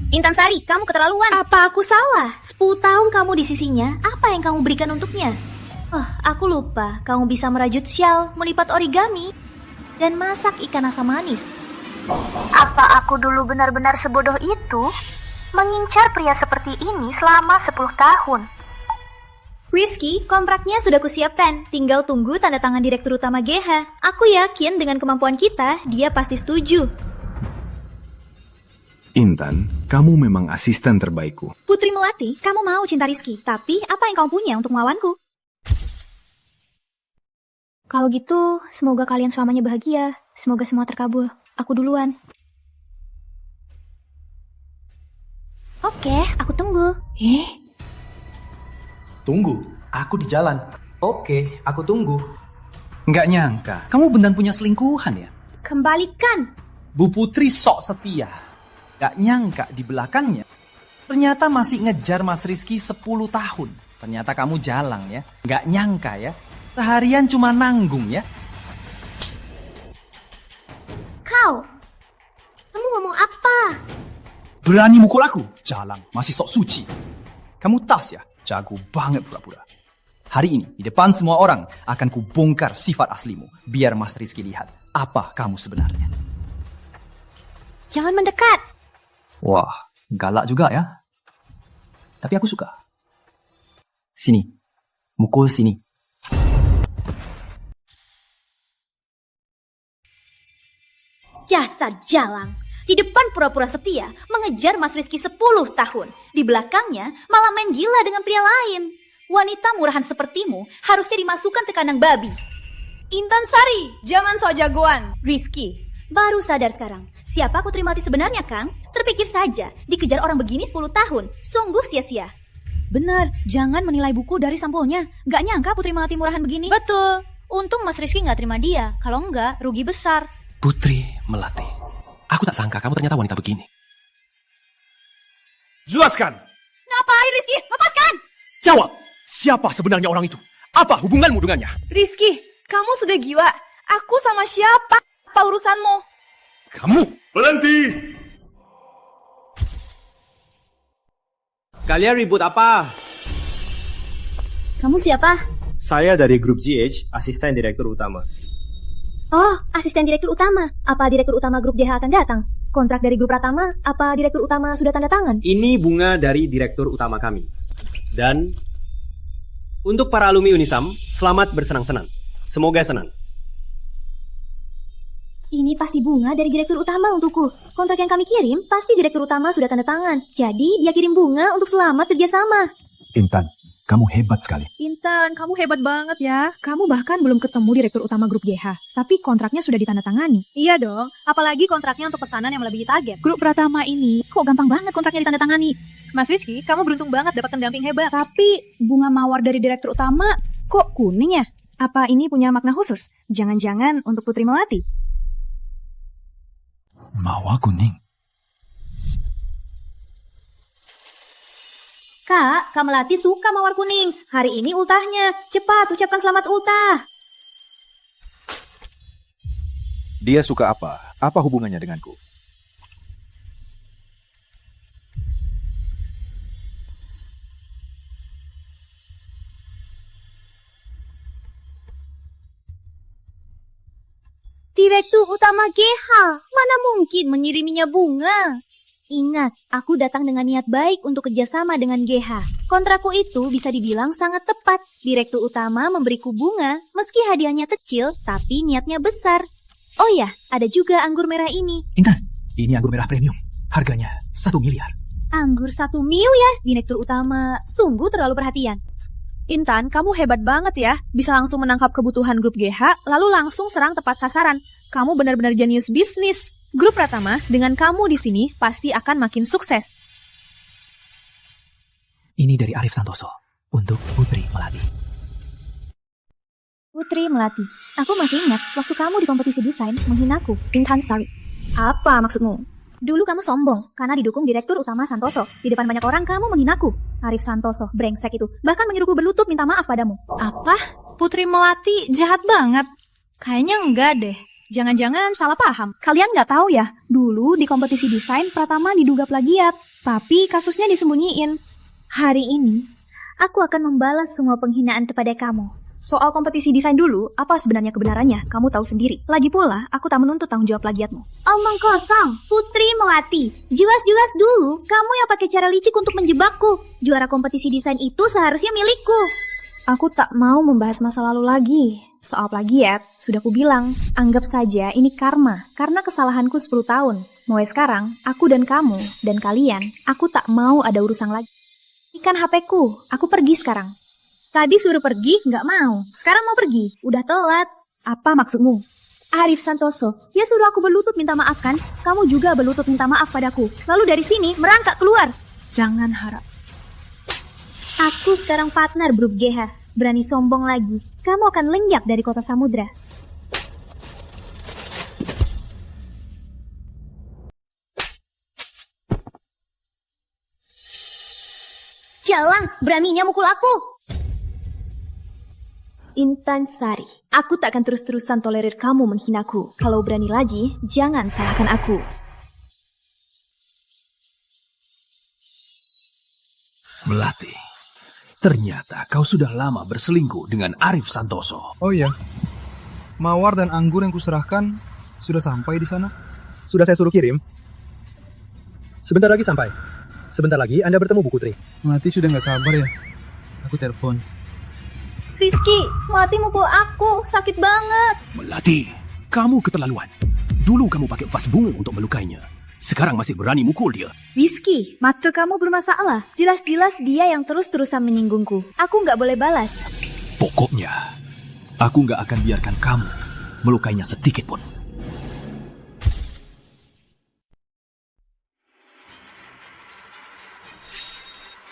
Intan Sari, kamu keterlaluan. Apa aku salah? 10 tahun kamu di sisinya, apa yang kamu berikan untuknya? Aku lupa, kamu bisa merajut syal, melipat origami, dan masak ikan asam manis. Apa aku dulu benar-benar sebodoh itu? Mengincar pria seperti ini selama 10 tahun. Rizky, kontraknya sudah kusiapkan. Tinggal tunggu tanda tangan Direktur Utama GH. Aku yakin dengan kemampuan kita, dia pasti setuju. Intan, kamu memang asisten terbaikku. Putri Melati, kamu mau cinta Rizky. Tapi apa yang kamu punya untuk melawanku? Kalau gitu, semoga kalian selamanya bahagia. Semoga semua terkabul. Aku duluan. Oke, aku tunggu. Tunggu, aku di jalan. Oke, aku tunggu. Nggak nyangka, kamu beneran punya selingkuhan ya? Kembalikan. Bu Putri sok setia. Nggak nyangka di belakangnya, ternyata masih ngejar Mas Rizky 10 tahun. Ternyata kamu jalang ya. Nggak nyangka ya, seharian cuma nanggung ya. Kamu ngomong apa? Berani mukul aku? Jalang, masih sok suci. Kamu tas ya? Jago banget pura-pura. Hari ini, di depan semua orang, akan kubongkar sifat aslimu. Biar Mas Rizky lihat apa kamu sebenarnya. Jangan mendekat. Wah, galak juga ya. Tapi aku suka. Sini, mukul sini. Jasad jalang. Di depan pura-pura setia, mengejar Mas Rizky 10 tahun. Di belakangnya, malah main gila dengan pria lain. Wanita murahan sepertimu harusnya dimasukkan ke kandang babi. Intan Sari, jangan sok jagoan. Rizky, baru sadar sekarang. Siapa Putri Melati sebenarnya, Kang? Terpikir saja, dikejar orang begini 10 tahun. Sungguh sia-sia. Benar, jangan menilai buku dari sampulnya. Gak nyangka Putri Melati murahan begini. Betul. Untung Mas Rizky gak terima dia. Kalau enggak, rugi besar. Putri Melati. Aku tak sangka kamu ternyata wanita begini. Jelaskan. Ngapain Rizky? Lepaskan! Jawab, siapa sebenarnya orang itu? Apa hubunganmu dengannya? Rizky, kamu sudah gila. Aku sama siapa? Apa urusanmu? Kamu berhenti. Kalian ribut apa? Kamu siapa? Saya dari grup GH, asisten direktur utama. Oh, asisten direktur utama. Apa direktur utama grup GH akan datang? Kontrak dari grup Pratama, apa direktur utama sudah tanda tangan? Ini bunga dari direktur utama kami. Dan untuk para alumni Unisam, selamat bersenang-senang. Semoga senang. Ini pasti bunga dari direktur utama untukku. Kontrak yang kami kirim pasti direktur utama sudah tanda tangan. Jadi dia kirim bunga untuk selamat kerjasama. Intan, kamu hebat sekali. Intan, kamu hebat banget ya. Kamu bahkan belum ketemu direktur utama grup GH. Tapi kontraknya sudah ditandatangani. Iya dong, apalagi kontraknya untuk pesanan yang melebihi target. Grup Pratama ini kok gampang banget kontraknya ditandatangani. Mas Rizky, kamu beruntung banget dapat pendamping hebat. Tapi bunga mawar dari direktur utama kok kuning ya? Apa ini punya makna khusus? Jangan-jangan untuk Putri Melati? Mawar kuning. Kak Melati suka mawar kuning. Hari ini ultahnya. Cepat ucapkan selamat ultah. Dia suka apa? Apa hubungannya denganku? Direktur Utama GH, mana mungkin mengiriminya bunga? Ingat, aku datang dengan niat baik untuk kerjasama dengan GH. Kontrakku itu bisa dibilang sangat tepat. Direktur Utama memberiku bunga, meski hadiahnya kecil, tapi niatnya besar. Oh ya, ada juga anggur merah ini. Intan, ini anggur merah premium. Harganya 1 miliar. Anggur 1 miliar? Direktur Utama sungguh terlalu perhatian. Intan, kamu hebat banget ya. Bisa langsung menangkap kebutuhan grup GH, lalu langsung serang tepat sasaran. Kamu benar-benar jenius bisnis. Grup Pratama, dengan kamu di sini, pasti akan makin sukses. Ini dari Arif Santoso, untuk Putri Melati. Putri Melati, aku masih ingat waktu kamu di kompetisi desain menghinaku, Intan Sari. Apa maksudmu? Dulu kamu sombong karena didukung Direktur Utama Santoso. Di depan banyak orang kamu menghinaku. Arif Santoso, brengsek itu. Bahkan menyuruhku berlutut minta maaf padamu. Apa? Putri Melati jahat banget? Kayaknya enggak deh. Jangan-jangan salah paham. Kalian nggak tahu ya, dulu di kompetisi desain Pratama diduga plagiat, tapi kasusnya disembunyiin. Hari ini, aku akan membalas semua penghinaan kepada kamu. Soal kompetisi desain dulu, apa sebenarnya kebenarannya, kamu tahu sendiri. Lagi pula, aku tak menuntut tanggung jawab plagiatmu. Omong kosong, Putri Melati. Jelas-jelas dulu, kamu yang pakai cara licik untuk menjebakku. Juara kompetisi desain itu seharusnya milikku. Aku tak mau membahas masa lalu lagi. Soal plagiat, sudah ku bilang, anggap saja ini karma, karena kesalahanku 10 tahun. Mulai sekarang, aku dan kamu, dan kalian, aku tak mau ada urusan lagi. Ikan HP-ku, aku pergi sekarang. Tadi suruh pergi, nggak mau. Sekarang mau pergi, udah telat. Apa maksudmu? Arif Santoso, dia suruh aku berlutut minta maaf kan? Kamu juga berlutut minta maaf padaku. Lalu dari sini, merangkak keluar. Jangan harap. Aku sekarang partner grup GH. Berani sombong lagi, kamu akan lenyap dari kota samudra. Jalang, beraninya mukul aku. Intan Sari, aku tak akan terus-terusan tolerir kamu menghinaku. Kalau berani lagi, jangan salahkan aku. Melati, ternyata kau sudah lama berselingkuh dengan Arif Santoso. Oh iya, mawar dan anggur yang kuserahkan sudah sampai di sana. Sudah saya suruh kirim. Sebentar lagi sampai. Sebentar lagi Anda bertemu Bu Putri. Melati sudah nggak sabar ya. Aku telepon. Rizky, Melati mukul aku, sakit banget. Melati, kamu keterlaluan. Dulu kamu pakai vas bunga untuk melukainya. Sekarang masih berani mukul dia. Rizky, mata kamu bermasalah. Jelas-jelas dia yang terus-terusan menyinggungku. Aku nggak boleh balas. Pokoknya, aku nggak akan biarkan kamu melukainya sedikit pun.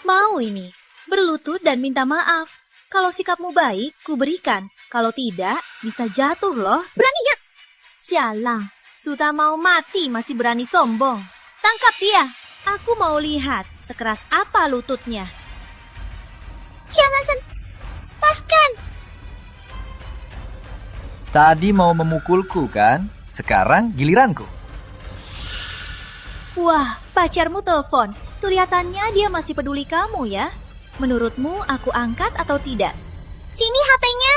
Mau ini, berlutut dan minta maaf. Kalau sikapmu baik, ku berikan. Kalau tidak, bisa jatuh loh. Beraninya! Sialang, sudah mau mati masih berani sombong. Tangkap dia. Aku mau lihat sekeras apa lututnya. Jangan lepaskan. Tadi mau memukulku kan? Sekarang giliranku. Wah, pacarmu telepon. Kelihatannya dia masih peduli kamu ya. Menurutmu aku angkat atau tidak? Sini HP-nya.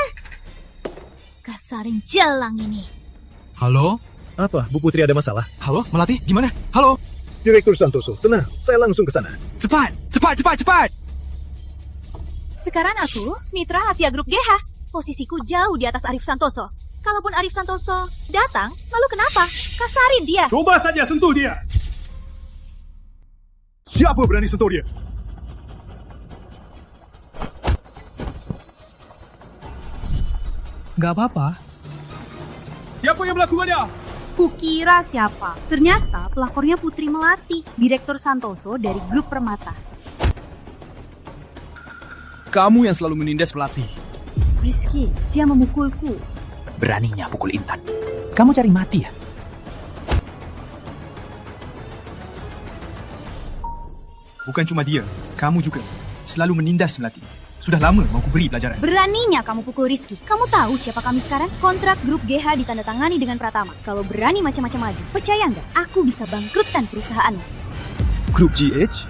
Kasarin jalang ini. Halo? Apa, Bu Putri ada masalah? Halo, Melati, gimana? Halo? Direktur Santoso, tenang, saya langsung ke sana. Cepat, cepat, cepat, cepat! Sekarang aku mitra Asia Grup GH. Posisiku jauh di atas Arif Santoso. Kalaupun Arif Santoso datang, lalu kenapa? Kasarin dia. Coba saja sentuh dia. Siapa berani sentuh dia? Gak apa-apa. Siapa yang melakukannya? Kukira siapa? Ternyata pelakornya Putri Melati, Direktur Santoso dari Grup Permata. Kamu yang selalu menindas Melati. Rizky, dia memukulku. Beraninya pukul Intan. Kamu cari mati ya? Bukan cuma dia, kamu juga. Selalu menindas Melati. Sudah lama mau kuberi pelajaran. Beraninya kamu pukul Rizky. Kamu tahu siapa kami sekarang? Kontrak grup GH ditandatangani dengan Pratama. Kalau berani macam-macam lagi, percaya nggak? Aku bisa bangkrutkan perusahaanmu. Grup GH?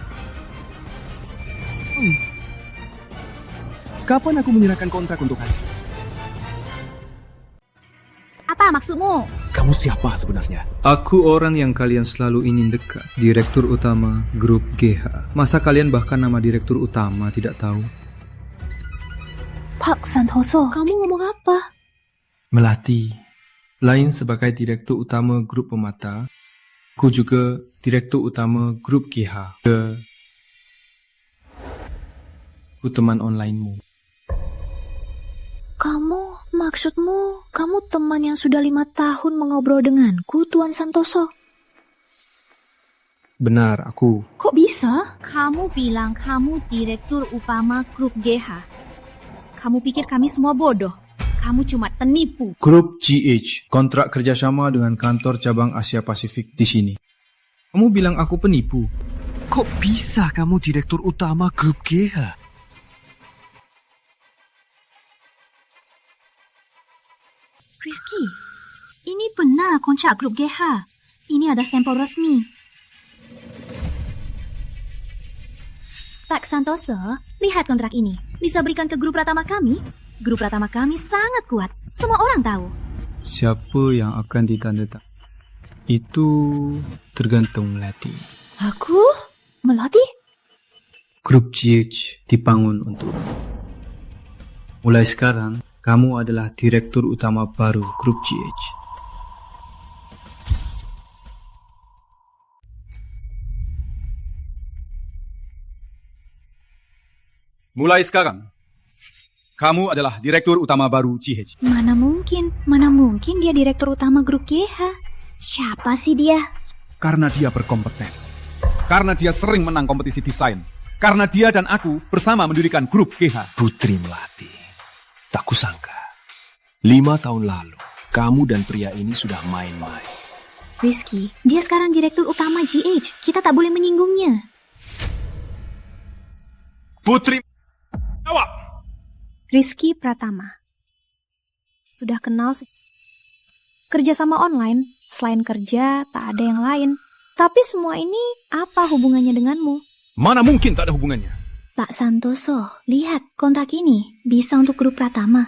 Kapan aku menyerahkan kontrak untuk kalian? Apa maksudmu? Kamu siapa sebenarnya? Aku orang yang kalian selalu ingin dekat. Direktur utama grup GH. Masa kalian bahkan nama direktur utama tidak tahu? Pak Santoso, kamu ngomong apa? Melati. Lain sebagai direktur utama grup pemata, aku juga direktur utama grup GH. Aku teman online-mu. Maksudmu, kamu teman yang sudah 5 tahun mengobrol denganku, Tuan Santoso? Benar, aku. Kok bisa? Kamu bilang kamu direktur utama grup GH. Kamu pikir kami semua bodoh? Kamu cuma penipu. Grup GH, kontrak kerjasama dengan kantor cabang Asia Pasifik di sini. Kamu bilang aku penipu? Kok bisa kamu direktur utama grup GH? Rizky, ini benar kontrak grup GH. Ini ada stempel resmi. Pak Santoso, lihat kontrak ini. Bisa berikan ke grup Pratama kami? Grup Pratama kami sangat kuat. Semua orang tahu. Siapa yang akan ditandatangani? Itu tergantung Melati. Aku? Melati? Grup GH dibangun untuk. Mulai sekarang, kamu adalah direktur utama baru grup GH. Mulai sekarang, kamu adalah direktur utama baru GH. Mana mungkin dia direktur utama grup GH. Siapa sih dia? Karena dia berkompeten. Karena dia sering menang kompetisi desain. Karena dia dan aku bersama mendirikan grup GH. Putri Melati, tak kusangka 5 tahun lalu kamu dan pria ini sudah main-main. Rizky, dia sekarang direktur utama GH. Kita tak boleh menyinggungnya. Putri, jawab! Rizky Pratama. Sudah kenal kerjasama online. Selain kerja, tak ada yang lain. Tapi semua ini apa hubungannya denganmu? Mana mungkin tak ada hubungannya? Pak Santoso, lihat kontrak ini bisa untuk grup Pratama.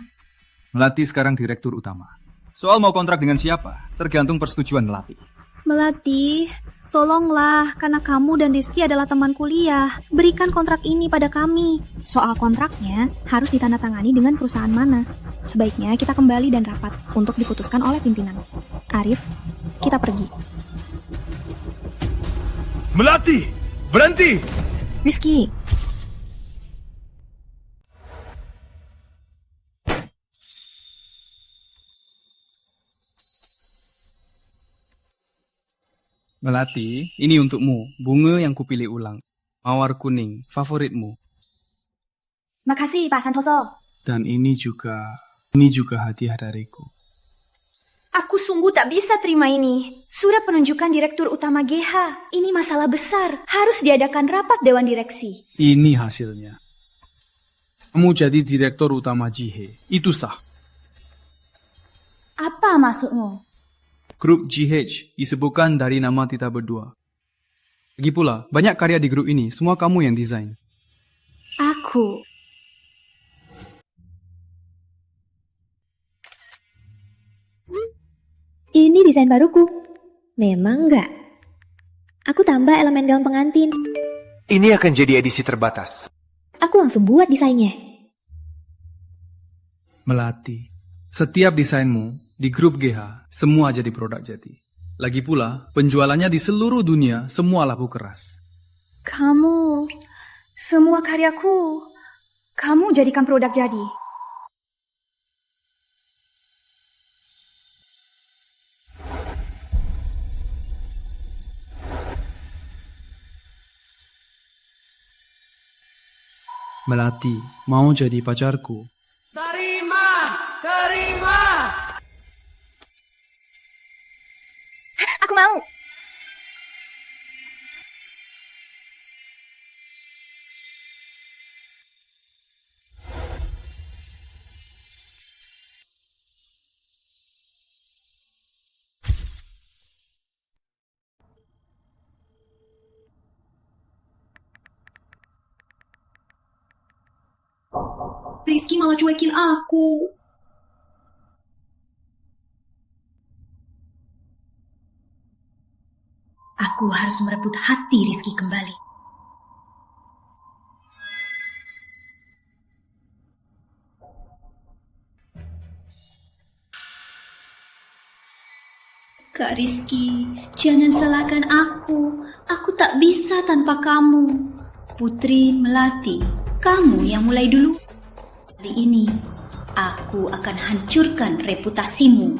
Melati sekarang direktur utama. Soal mau kontrak dengan siapa, tergantung persetujuan Melati. Melati, tolonglah, karena kamu dan Rizky adalah teman kuliah. Berikan kontrak ini pada kami. Soal kontraknya harus ditandatangani dengan perusahaan mana. Sebaiknya kita kembali dan rapat untuk diputuskan oleh pimpinan. Arif, kita pergi. Melati, berhenti! Rizky. Melati, ini untukmu. Bunga yang kupilih ulang. Mawar kuning, favoritmu. Makasih, Pak Santoso. Dan ini juga hadiah dariku. Aku sungguh tak bisa terima ini. Surat penunjukan direktur utama GH. Ini masalah besar. Harus diadakan rapat dewan direksi. Ini hasilnya. Kamu jadi direktur utama GH. Itu sah. Apa maksudmu? Grup GH disebutkan dari nama kita berdua. Lagi pula, banyak karya di grup ini. Semua kamu yang desain. Aku. Ini desain baruku. Memang enggak. Aku tambah elemen gaun pengantin. Ini akan jadi edisi terbatas. Aku langsung buat desainnya. Melati, setiap desainmu di grup GH, semua jadi produk jadi. Lagi pula, penjualannya di seluruh dunia, semua laku keras. Kamu, semua karyaku, kamu jadikan produk jadi. Melati, mau jadi pacarku? Terima! Aku mau. Rizky malah cuekin aku. Aku harus merebut hati Rizky kembali. Kak Rizky, jangan salahkan aku. Aku tak bisa tanpa kamu. Putri Melati, kamu yang mulai dulu. Kali ini, aku akan hancurkan reputasimu.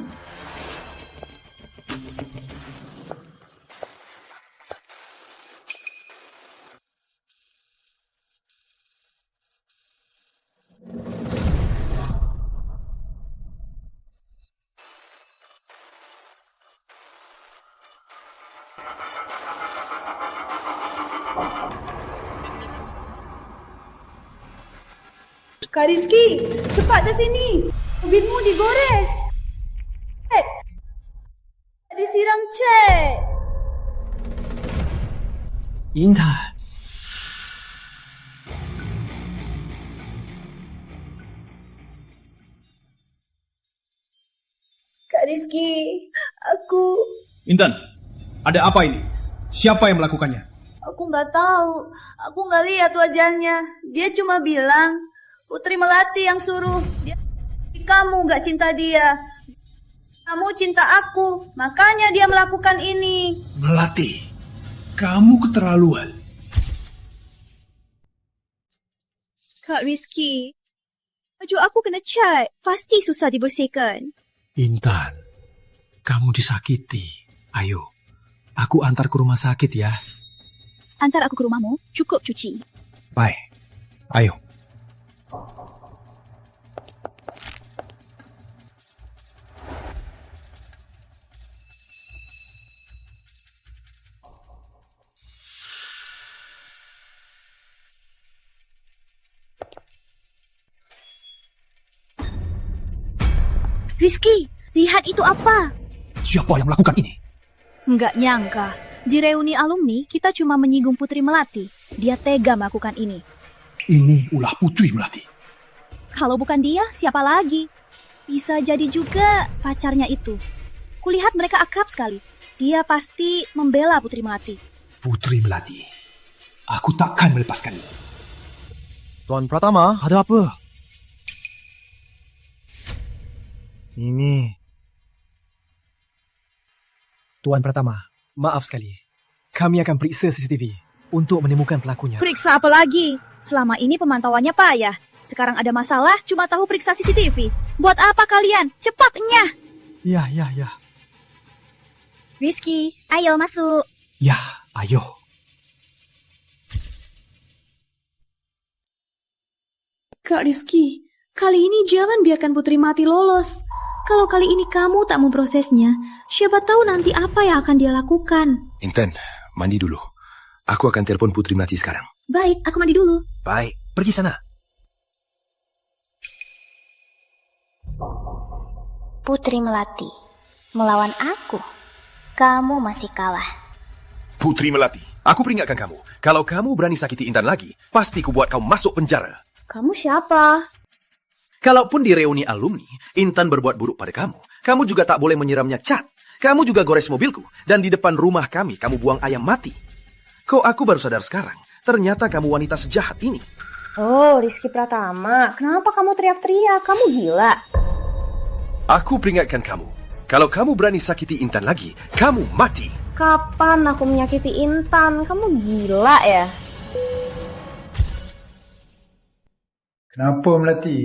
Kak Rizky, cepat ke sini. Mobilmu digores. Cek. Disiram cek. Intan. Kak Rizky, aku Intan, ada apa ini? Siapa yang melakukannya? nggak tahu. Aku nggak lihat wajahnya. Dia cuma bilang Putri Melati yang suruh. Kamu nggak cinta dia. Kamu cinta aku. Makanya dia melakukan ini. Melati, kamu keterlaluan. Kak Rizky, baju aku kena cat. Pasti susah dibersihkan. Intan, kamu disakiti. Ayo, aku antar ke rumah sakit ya. Antar aku ke rumahmu, cukup cuci. Baik, ayo. Rizky, lihat itu apa? Siapa yang melakukan ini? Nggak nyangka, di reuni alumni kita cuma menyinggung Putri Melati. Dia tega melakukan ini. Ini ulah Putri Melati. Kalau bukan dia, siapa lagi? Bisa jadi juga pacarnya itu. Kulihat mereka akrab sekali. Dia pasti membela Putri Melati. Putri Melati, aku takkan melepaskanmu. Tuan Pratama, ada apa? Ini. Tuan Pratama, maaf sekali. Kami akan periksa CCTV untuk menemukan pelakunya. Periksa apa lagi? Selama ini pemantauannya payah. Sekarang ada masalah, cuma tahu periksa CCTV. Buat apa kalian? Cepatnya! Ya. Rizky, ayo masuk. Ya, ayo. Kak Rizky, kali ini jangan biarkan Putri Melati lolos. Kalau kali ini kamu tak memprosesnya, siapa tahu nanti apa yang akan dia lakukan. Intan, mandi dulu. Aku akan telepon Putri Melati sekarang. Baik, aku mandi dulu. Baik, pergi sana. Putri Melati, melawan aku, kamu masih kalah. Putri Melati, aku peringatkan kamu. Kalau kamu berani sakiti Intan lagi, pasti ku buat kamu masuk penjara. Kamu siapa? Kalaupun di reuni alumni, Intan berbuat buruk pada kamu, kamu juga tak boleh menyiramnya cat. Kamu juga gores mobilku, dan di depan rumah kami, kamu buang ayam mati. Kok aku baru sadar sekarang, ternyata kamu wanita sejahat ini. Oh, Rizky Pratama, kenapa kamu teriak-teriak? Kamu gila. Aku peringatkan kamu. Kalau kamu berani sakiti Intan lagi, kamu mati. Kapan aku menyakiti Intan? Kamu gila ya? Kenapa Melati?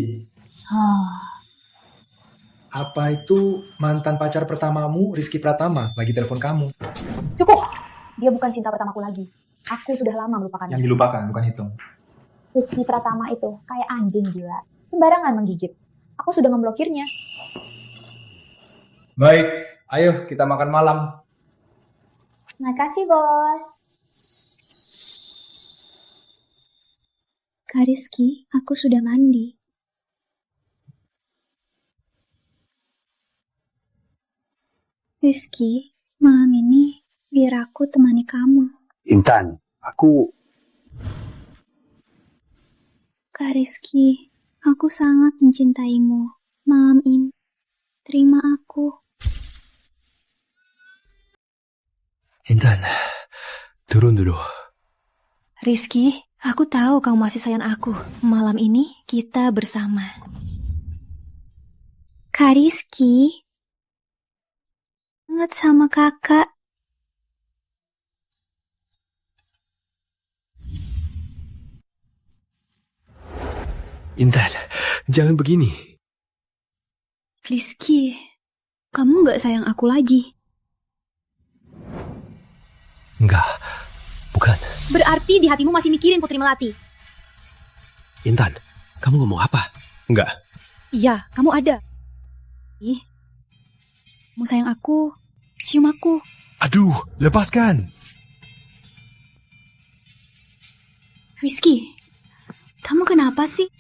Apa itu mantan pacar pertamamu, Rizky Pratama, lagi telepon kamu? Cukup! Dia bukan cinta pertamaku lagi. Aku sudah lama melupakannya. Yang dilupakan, bukan hitung. Rizky Pratama itu kayak anjing gila. Sembarangan menggigit. Aku sudah memblokirnya. Baik, ayo kita makan malam. Makasih, Bos. Kak Rizky, aku sudah mandi. Rizky, malam ini biar aku temani kamu. Intan, aku... Kak Rizky, aku sangat mencintaimu. Malam ini, terima aku. Intan, Turun dulu. Rizky, aku tahu kamu masih sayang aku. Malam ini kita bersama. Kak Rizky, ingat sama kakak. Intan, jangan begini. Rizky, kamu gak sayang aku lagi. Enggak, bukan. Berarti di hatimu masih mikirin Putri Melati. Intan, kamu ngomong apa? Enggak. Iya, kamu ada. Ih, kamu sayang aku, cium aku. Aduh, lepaskan. Rizky, kamu kenapa sih?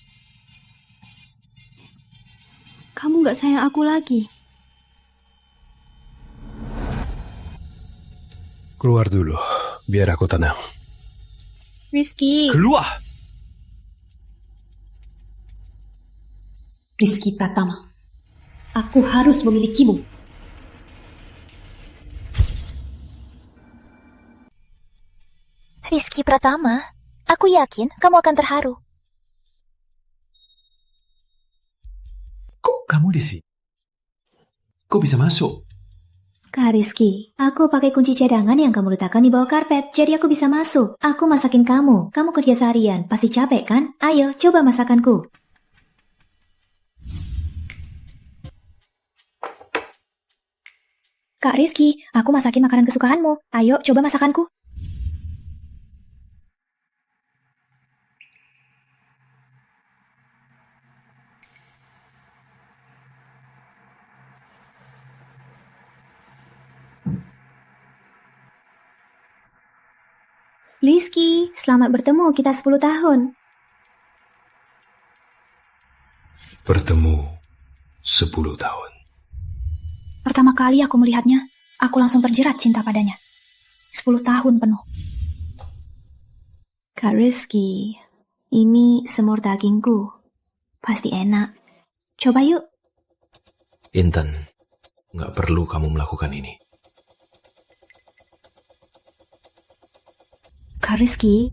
Kamu gak sayang aku lagi. Keluar dulu, biar aku tenang. Rizky. Keluar! Rizky Pratama, aku harus memilikimu. Rizky Pratama, aku yakin kamu akan terharu. Kok kamu di sini? Kok bisa masuk? Kak Rizky, aku pakai kunci cadangan yang kamu letakkan di bawah karpet, jadi aku bisa masuk. Aku masakin kamu. Kamu kerja seharian, pasti capek kan? Ayo, coba masakanku. Kak Rizky, aku masakin makanan kesukaanmu. Ayo, coba masakanku. Rizky, selamat bertemu, kita 10 tahun. Bertemu 10 tahun. Pertama kali aku melihatnya, aku langsung terjerat cinta padanya. 10 tahun penuh. Kak Rizky, ini semur dagingku. Pasti enak. Coba yuk. Intan, nggak perlu kamu melakukan ini. Kak Rizky,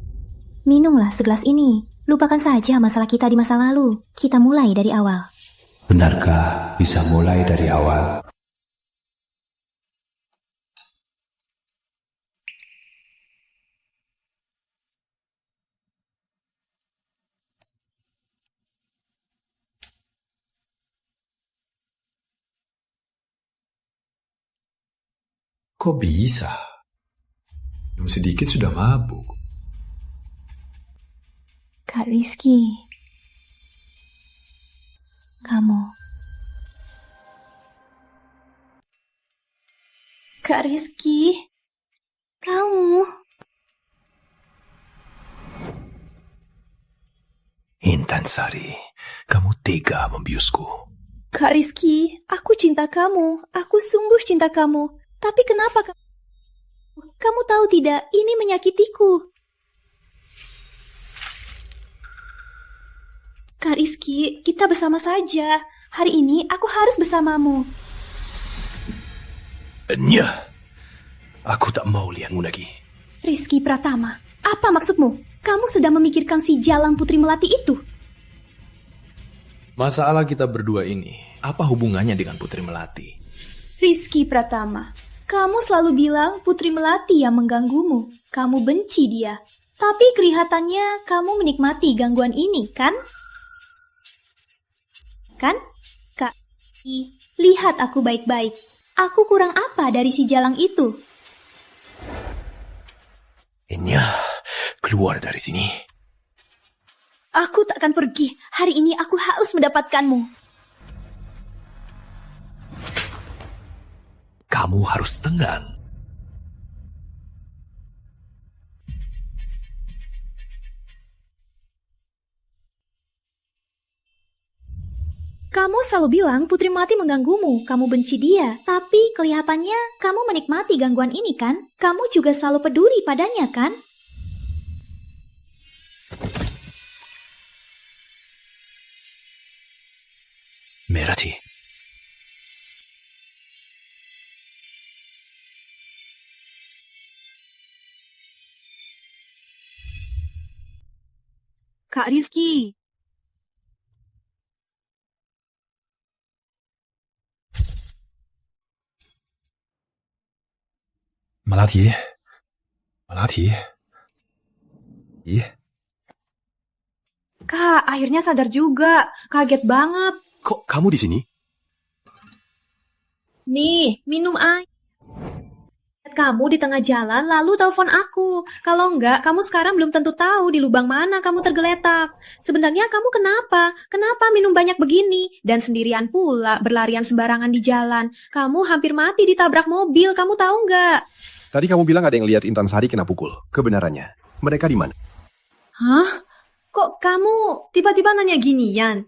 minumlah segelas ini. Lupakan saja masalah kita di masa lalu. Kita mulai dari awal. Benarkah bisa mulai dari awal? Kok bisa? Belum sedikit sudah mabuk. Kak Rizky, kamu. Kak Rizky, kamu. Intan Sari, kamu tega membiusku. Kak Rizky, aku cinta kamu. Aku sungguh cinta kamu. Tapi kenapa kamu tahu tidak, ini menyakitiku. Kak Rizky, kita bersama saja. Hari ini aku harus bersamamu. Nyah, aku tak mau lihatmu lagi. Rizky Pratama, apa maksudmu? Kamu sedang memikirkan si Jalang Putri Melati itu? Masalah kita berdua ini, apa hubungannya dengan Putri Melati? Rizky Pratama, kamu selalu bilang Putri Melati yang mengganggumu. Kamu benci dia. Tapi kelihatannya kamu menikmati gangguan ini, kan? Kan? Kak, lihat aku baik-baik. Aku kurang apa dari si Jalang itu? Enya, keluar dari sini. Aku tak akan pergi. Hari ini aku harus mendapatkanmu. Kamu harus tenang. Kamu selalu bilang Putri Melati mengganggumu, kamu benci dia. Tapi kelihatannya kamu menikmati gangguan ini kan? Kamu juga selalu peduli padanya kan? Merati. Kak Rizky. Melati. Kak, akhirnya sadar juga. Kaget banget. Kok kamu di sini? Nih, minum air. Kamu di tengah jalan lalu telepon aku. Kalau enggak, kamu sekarang belum tentu tahu di lubang mana kamu tergeletak. Sebenarnya kamu kenapa? Kenapa minum banyak begini? Dan sendirian pula berlarian sembarangan di jalan. Kamu hampir mati ditabrak mobil, kamu tahu enggak? Tadi kamu bilang ada yang lihat Intan Sari kena pukul. Kebenarannya, mereka di mana? Hah? Kok kamu tiba-tiba nanya ginian?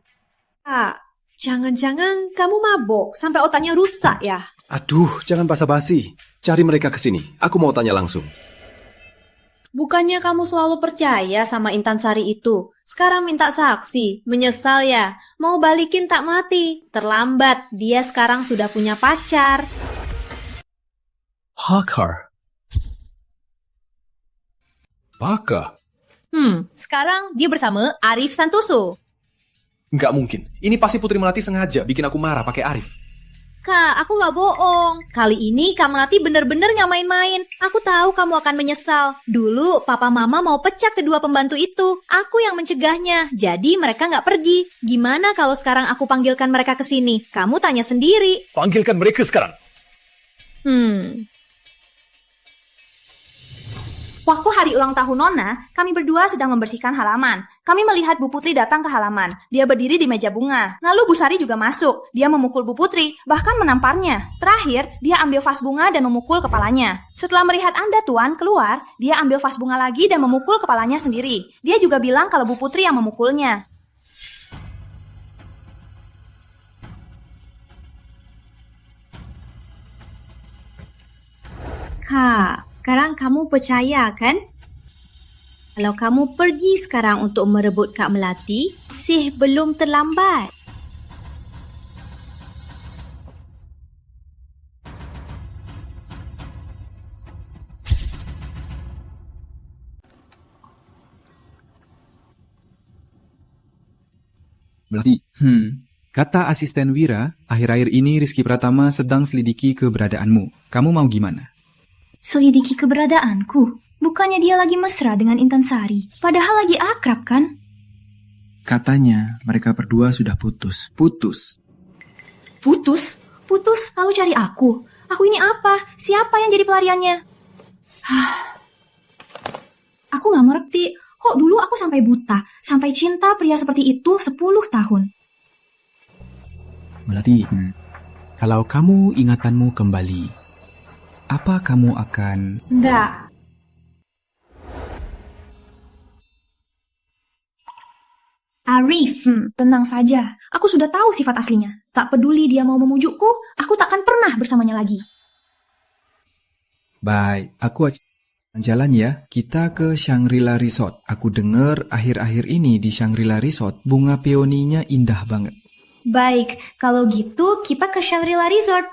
Kak, jangan-jangan kamu mabok sampai otaknya rusak ya? Aduh, jangan basa-basi. Cari mereka ke sini. Aku mau tanya langsung. Bukannya kamu selalu percaya sama Intan Sari itu? Sekarang minta saksi. Menyesal ya? Mau balikin tak mati. Terlambat. Dia sekarang sudah punya pacar. Hakar. Baka. Sekarang dia bersama Arif Santoso. Nggak mungkin. Ini pasti Putri Melati sengaja bikin aku marah pakai Arif. Kak, aku gak bohong. Kali ini Kak Melati bener-bener gak main-main. Aku tahu kamu akan menyesal. Dulu papa mama mau pecat kedua pembantu itu. Aku yang mencegahnya. Jadi mereka gak pergi. Gimana kalau sekarang aku panggilkan mereka ke sini? Kamu tanya sendiri. Panggilkan mereka sekarang. Waktu hari ulang tahun Nona, kami berdua sedang membersihkan halaman. Kami melihat Bu Putri datang ke halaman. Dia berdiri di meja bunga. Lalu Bu Sari juga masuk. Dia memukul Bu Putri, bahkan menamparnya. Terakhir, dia ambil vas bunga dan memukul kepalanya. Setelah melihat Anda, Tuan, keluar, dia ambil vas bunga lagi dan memukul kepalanya sendiri. Dia juga bilang kalau Bu Putri yang memukulnya. Kak, sekarang kamu percaya kan? Kalau kamu pergi sekarang untuk merebut Kak Melati, masih belum terlambat. Melati. Kata asisten Wira, akhir-akhir ini Rizky Pratama sedang selidiki keberadaanmu. Kamu mau gimana? Selidiki keberadaanku? Bukannya dia lagi mesra dengan Intan Sari? Padahal lagi akrab kan? Katanya mereka berdua sudah putus. Putus? Putus? Lalu cari aku? Aku ini apa? Siapa yang jadi pelariannya? Aku gak ngerti. Kok dulu aku sampai buta? Sampai cinta pria seperti itu 10 tahun? Melati, kalau kamu ingatanmu kembali, apa kamu akan... Enggak. Arif, tenang saja. Aku sudah tahu sifat aslinya. Tak peduli dia mau memujukku, aku takkan pernah bersamanya lagi. Baik, aku jalan ya. Kita ke Shangri-La Resort. Aku dengar akhir-akhir ini di Shangri-La Resort bunga peoninya indah banget. Baik, kalau gitu kita ke Shangri-La Resort.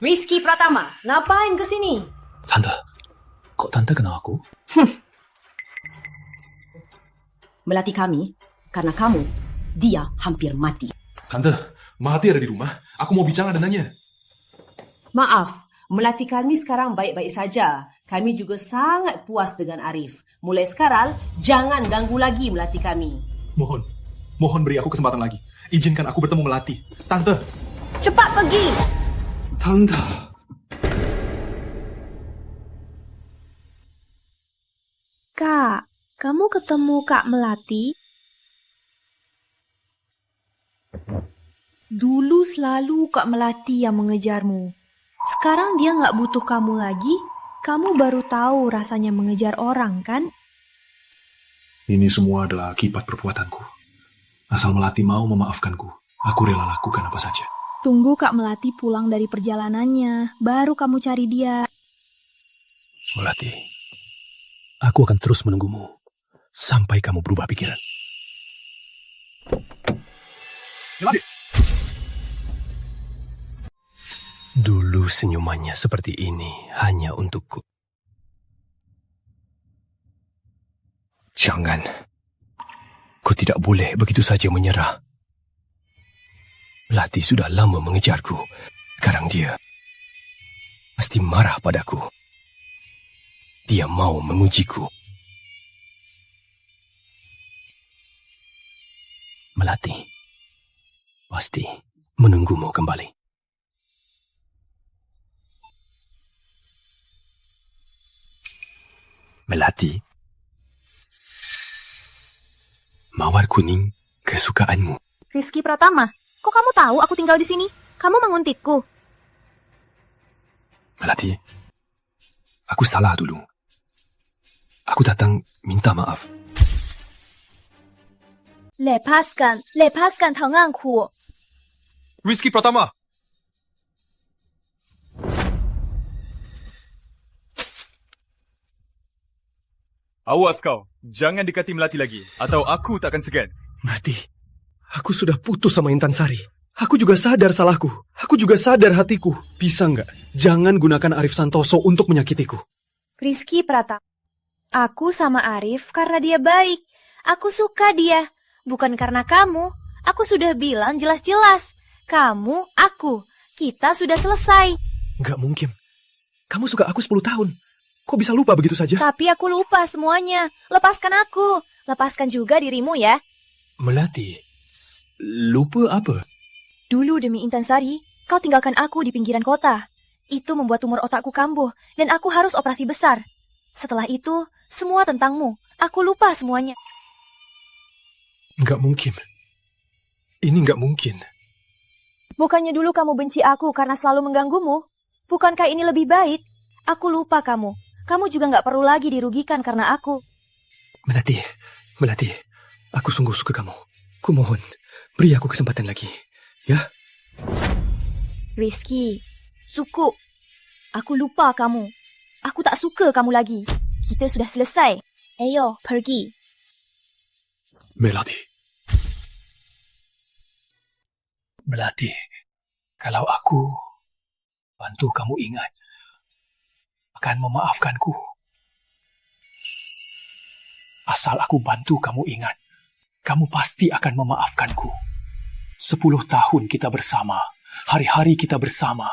Rizky Pratama, ngapain kesini? Tante, kok Tante kenal aku? Melati kami, karena kamu, dia hampir mati. Tante, Melati ada di rumah. Aku mau bicara dengannya. Maaf, Melati kami sekarang baik-baik saja. Kami juga sangat puas dengan Arif. Mulai sekarang, jangan ganggu lagi Melati kami. Mohon beri aku kesempatan lagi. Izinkan aku bertemu Melati. Tante. Cepat pergi! Tante. Kak, kamu ketemu Kak Melati? Dulu selalu Kak Melati yang mengejarmu. Sekarang dia nggak butuh kamu lagi. Kamu baru tahu rasanya mengejar orang, kan? Ini semua adalah akibat perbuatanku. Asal Melati mau memaafkanku, aku rela lakukan apa saja. Tunggu Kak Melati pulang dari perjalanannya, baru kamu cari dia. Melati, aku akan terus menunggumu sampai kamu berubah pikiran. Melati! Dulu senyumannya seperti ini hanya untukku. Jangan. Kau tidak boleh begitu saja menyerah. Melati sudah lama mengejarku. Sekarang dia pasti marah padaku. Dia mau mengujiku. Melati pasti menunggumu kembali. Melati, mawar kuning kesukaanmu. Rizky Pratama, kok kamu tahu aku tinggal di sini? Kamu menguntitku. Melati, aku salah dulu. Aku datang minta maaf. lepaskan tanganku. Rizky Pratama! Awas kau, jangan dekati Melati lagi, atau aku tak akan segan. Melati, aku sudah putus sama Intan Sari. Aku juga sadar salahku. Aku juga sadar hatiku. Bisa nggak? Jangan gunakan Arif Santoso untuk menyakitiku. Rizky Pratama. Aku sama Arif karena dia baik. Aku suka dia. Bukan karena kamu. Aku sudah bilang jelas-jelas. Kamu, aku. Kita sudah selesai. Nggak mungkin. Kamu suka aku 10 tahun. Kok bisa lupa begitu saja? Tapi aku lupa semuanya. Lepaskan aku. Lepaskan juga dirimu ya. Melati, lupa apa? Dulu demi Intan Sari, kau tinggalkan aku di pinggiran kota. Itu membuat tumor otakku kambuh dan aku harus operasi besar. Setelah itu, semua tentangmu. Aku lupa semuanya. Nggak mungkin. Ini nggak mungkin. Bukannya dulu kamu benci aku karena selalu mengganggumu? Bukankah ini lebih baik? Aku lupa kamu. Kamu juga nggak perlu lagi dirugikan karena aku. Melati, aku sungguh suka kamu. Kumohon, beri aku kesempatan lagi, ya? Rizky, suku. Aku lupa kamu. Aku tak suka kamu lagi. Kita sudah selesai. Ayo, pergi. Melati, kalau aku bantu kamu ingat, akan memaafkanku. Asal aku bantu kamu ingat, kamu pasti akan memaafkanku. 10 tahun kita bersama, hari-hari kita bersama.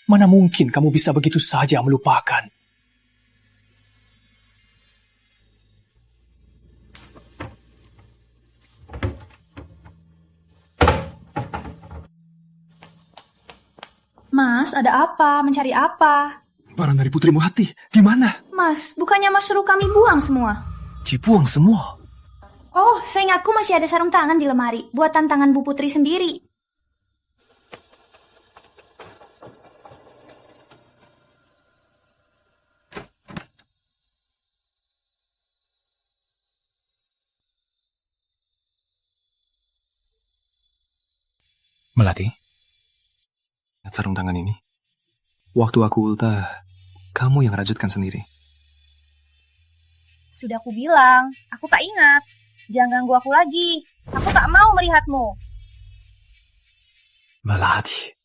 Mana mungkin kamu bisa begitu saja melupakan? Mas, ada apa? Mencari apa? Barang dari Putri Melati, gimana? Mas, bukannya Mas suruh kami buang semua? Dibuang semua? Oh, seingatku masih ada sarung tangan di lemari. Buatan tangan Bu Putri sendiri. Melati, lihat sarung tangan ini. Waktu aku ultah, kamu yang rajutkan sendiri. Sudah aku bilang, aku tak ingat. Jangan ganggu aku lagi. Aku tak mau melihatmu. Melati.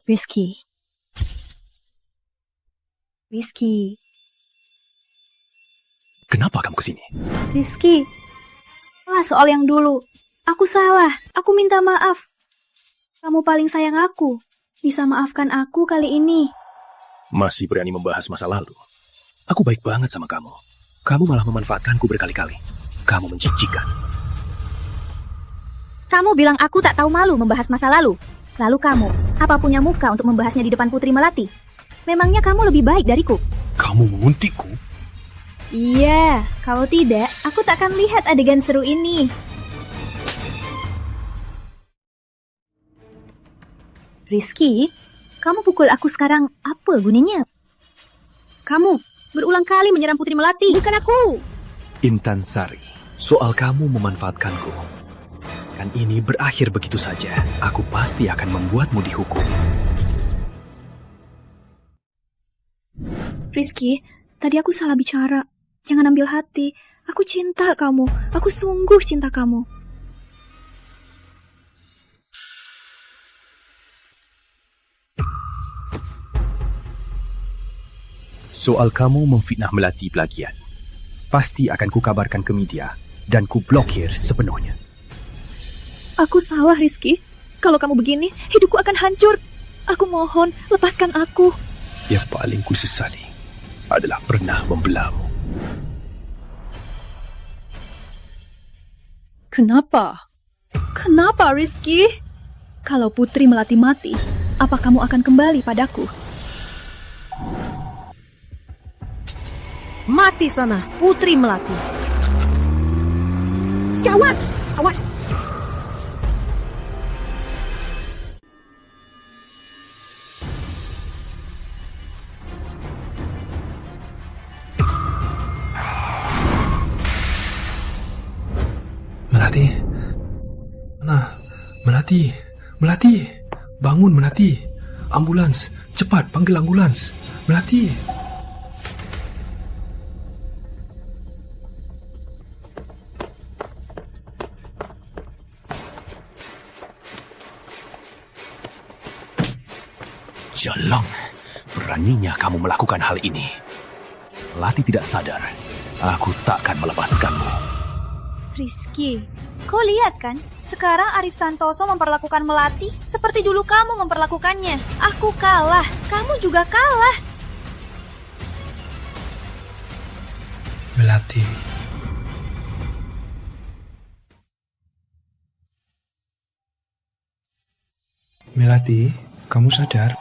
Rizky. Kenapa kamu kesini? Rizky, soal yang dulu. Aku salah. Aku minta maaf. Kamu paling sayang aku. Bisa maafkan aku kali ini. Masih berani membahas masa lalu? Aku baik banget sama kamu. Kamu malah memanfaatkanku berkali-kali. Kamu menjijikan. Kamu bilang aku tak tahu malu membahas masa lalu. Lalu kamu, apa punya muka untuk membahasnya di depan Putri Melati? Memangnya kamu lebih baik dariku? Kamu menguntikku? Iya, kalau tidak, aku tak akan lihat adegan seru ini. Rizky, kamu pukul aku sekarang apa gunanya? Kamu berulang kali menyerang Putri Melati, bukan aku. Intan Sari, soal kamu memanfaatkanku. Dan ini berakhir begitu saja. Aku pasti akan membuatmu dihukum. Rizky, tadi aku salah bicara. Jangan ambil hati. Aku cinta kamu. Aku sungguh cinta kamu. Soal kamu memfitnah Melati plagiat, pasti akan kukabarkan ke media dan kublokir sepenuhnya. Aku salah, Rizky. Kalau kamu begini, hidupku akan hancur. Aku mohon, lepaskan aku. Yang paling kusesali adalah pernah membelamu. Kenapa? Kenapa, Rizky? Kalau Putri Melati mati, apa kamu akan kembali padaku? Mati sana, Putri Melati. Gawat! Awas! Melati. Nah, Melati. Melati. Bangun, Melati. Ambulans. Cepat, panggil ambulans. Melati. Jalang, beraninya kamu melakukan hal ini. Melati tidak sadar. Aku takkan melepaskanmu. Rizky, kau lihat kan? Sekarang Arif Santoso memperlakukan Melati seperti dulu kamu memperlakukannya. Aku kalah, kamu juga kalah. Melati. Melati, kamu sadar?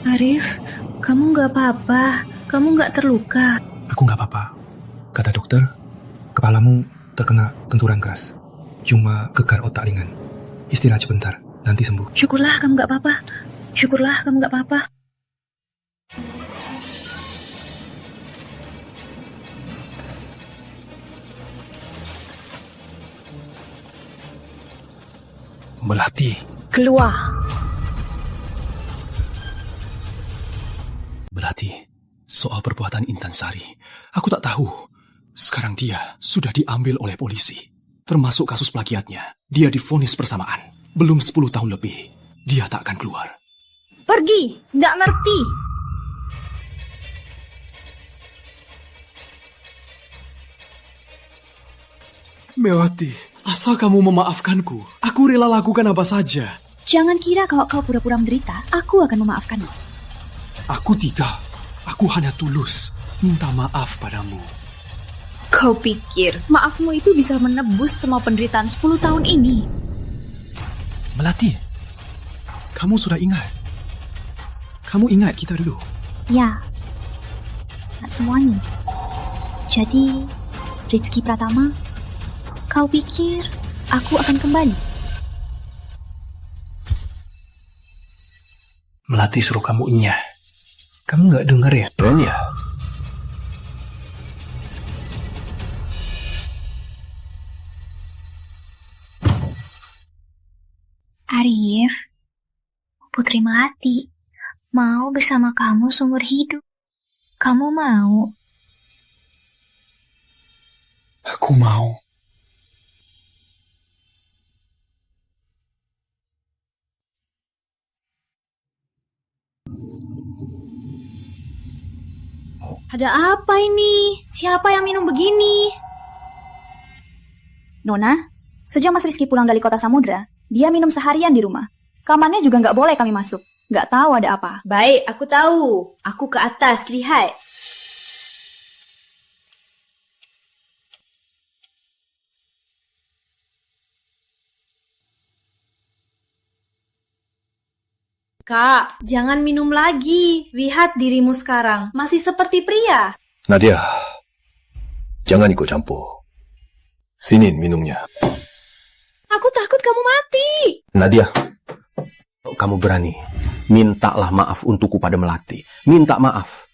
Arif, kamu nggak apa-apa. Kamu nggak terluka. Aku nggak apa-apa. Kata dokter, kepalamu terkena benturan keras. Cuma gegar otak ringan. Istirahat sebentar, nanti sembuh. Syukurlah kamu nggak apa-apa. Syukurlah kamu nggak apa-apa. Melati. Keluar. Melati, soal perbuatan Intan Sari, aku tak tahu. Sekarang dia sudah diambil oleh polisi. Termasuk kasus plagiatnya. Dia divonis bersamaan. Belum 10 tahun lebih. Dia tak akan keluar. Pergi, nggak ngerti. Melati, asal kamu memaafkanku, aku rela lakukan apa saja. Jangan kira kalau kau pura-pura menderita, aku akan memaafkanmu. Aku tidak. Aku hanya tulus minta maaf padamu. Kau pikir maafmu itu bisa menebus semua penderitaan 10 tahun ini? Melati, kamu sudah ingat? Kamu ingat kita dulu? Ya, tak semuanya. Jadi, Rizky Pratama, kau pikir aku akan kembali? Melati suruh kamu inyah. Kamu nggak dengar ya? Ya. Arif, Putri Melati mau bersama kamu seumur hidup. Kamu mau? Aku mau. Ada apa ini? Siapa yang minum begini? Nona, sejak Mas Rizky pulang dari kota Samudra, dia minum seharian di rumah. Kamarnya juga nggak boleh kami masuk. Nggak tahu ada apa. Baik, aku tahu. Aku ke atas, lihat. Kak, jangan minum lagi. Lihat dirimu sekarang. Masih seperti pria. Nadia, jangan ikut campur. Sini minumnya. Aku takut kamu mati. Nadia, kalau kamu berani, mintalah maaf untukku pada Melati. Minta maaf.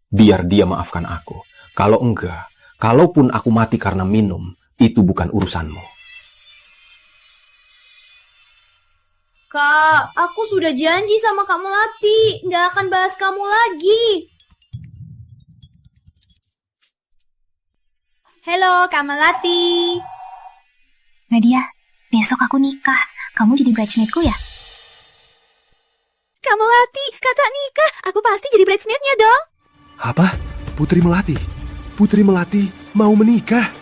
Biar dia maafkan aku. Kalau enggak, kalaupun aku mati karena minum, itu bukan urusanmu. Kak, aku sudah janji sama Kak Melati, nggak akan bahas kamu lagi. Halo, Kak Melati. Nadia, besok aku nikah. Kamu jadi bridesmaidku ya? Kak Melati, kakak nikah. Aku pasti jadi bridesmaidnya dong. Apa? Putri Melati? Putri Melati mau menikah?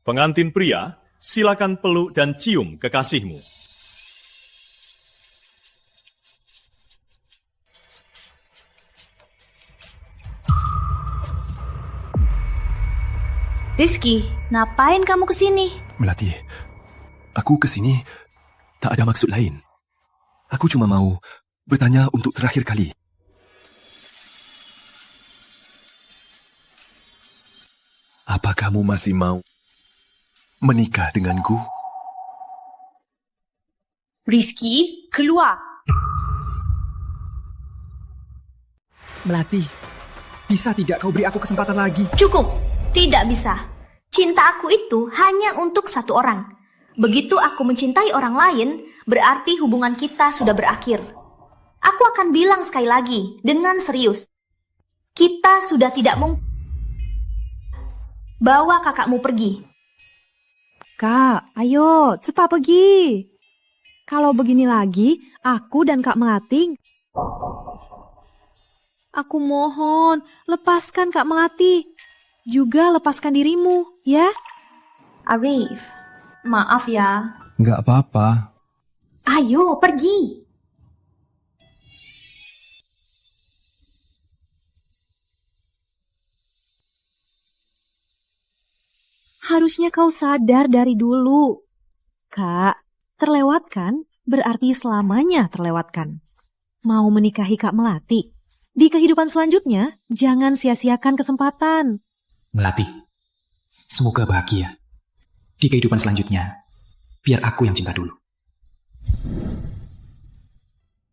Pengantin pria, silakan peluk dan cium kekasihmu. Rizky, ngapain kamu kesini? Melati, aku kesini tak ada maksud lain. Aku cuma mau bertanya untuk terakhir kali. Apa kamu masih mau menikah denganku? Rizky, keluar. Melati, bisa tidak kau beri aku kesempatan lagi? Cukup, tidak bisa. Cinta aku itu hanya untuk satu orang. Begitu aku mencintai orang lain, berarti hubungan kita sudah berakhir. Aku akan bilang sekali lagi, dengan serius. Kita sudah tidak mungkin. Bawa kakakmu pergi. Kak, ayo cepat pergi. Kalau begini lagi, aku dan Kak Melati... Aku mohon, lepaskan Kak Melati. Juga lepaskan dirimu, ya? Arif, maaf ya. Nggak apa-apa. Ayo, pergi. Harusnya kau sadar dari dulu. Kak, terlewatkan berarti selamanya terlewatkan. Mau menikahi Kak Melati? Di kehidupan selanjutnya, jangan sia-siakan kesempatan. Melati, semoga bahagia. Di kehidupan selanjutnya, biar aku yang cinta dulu.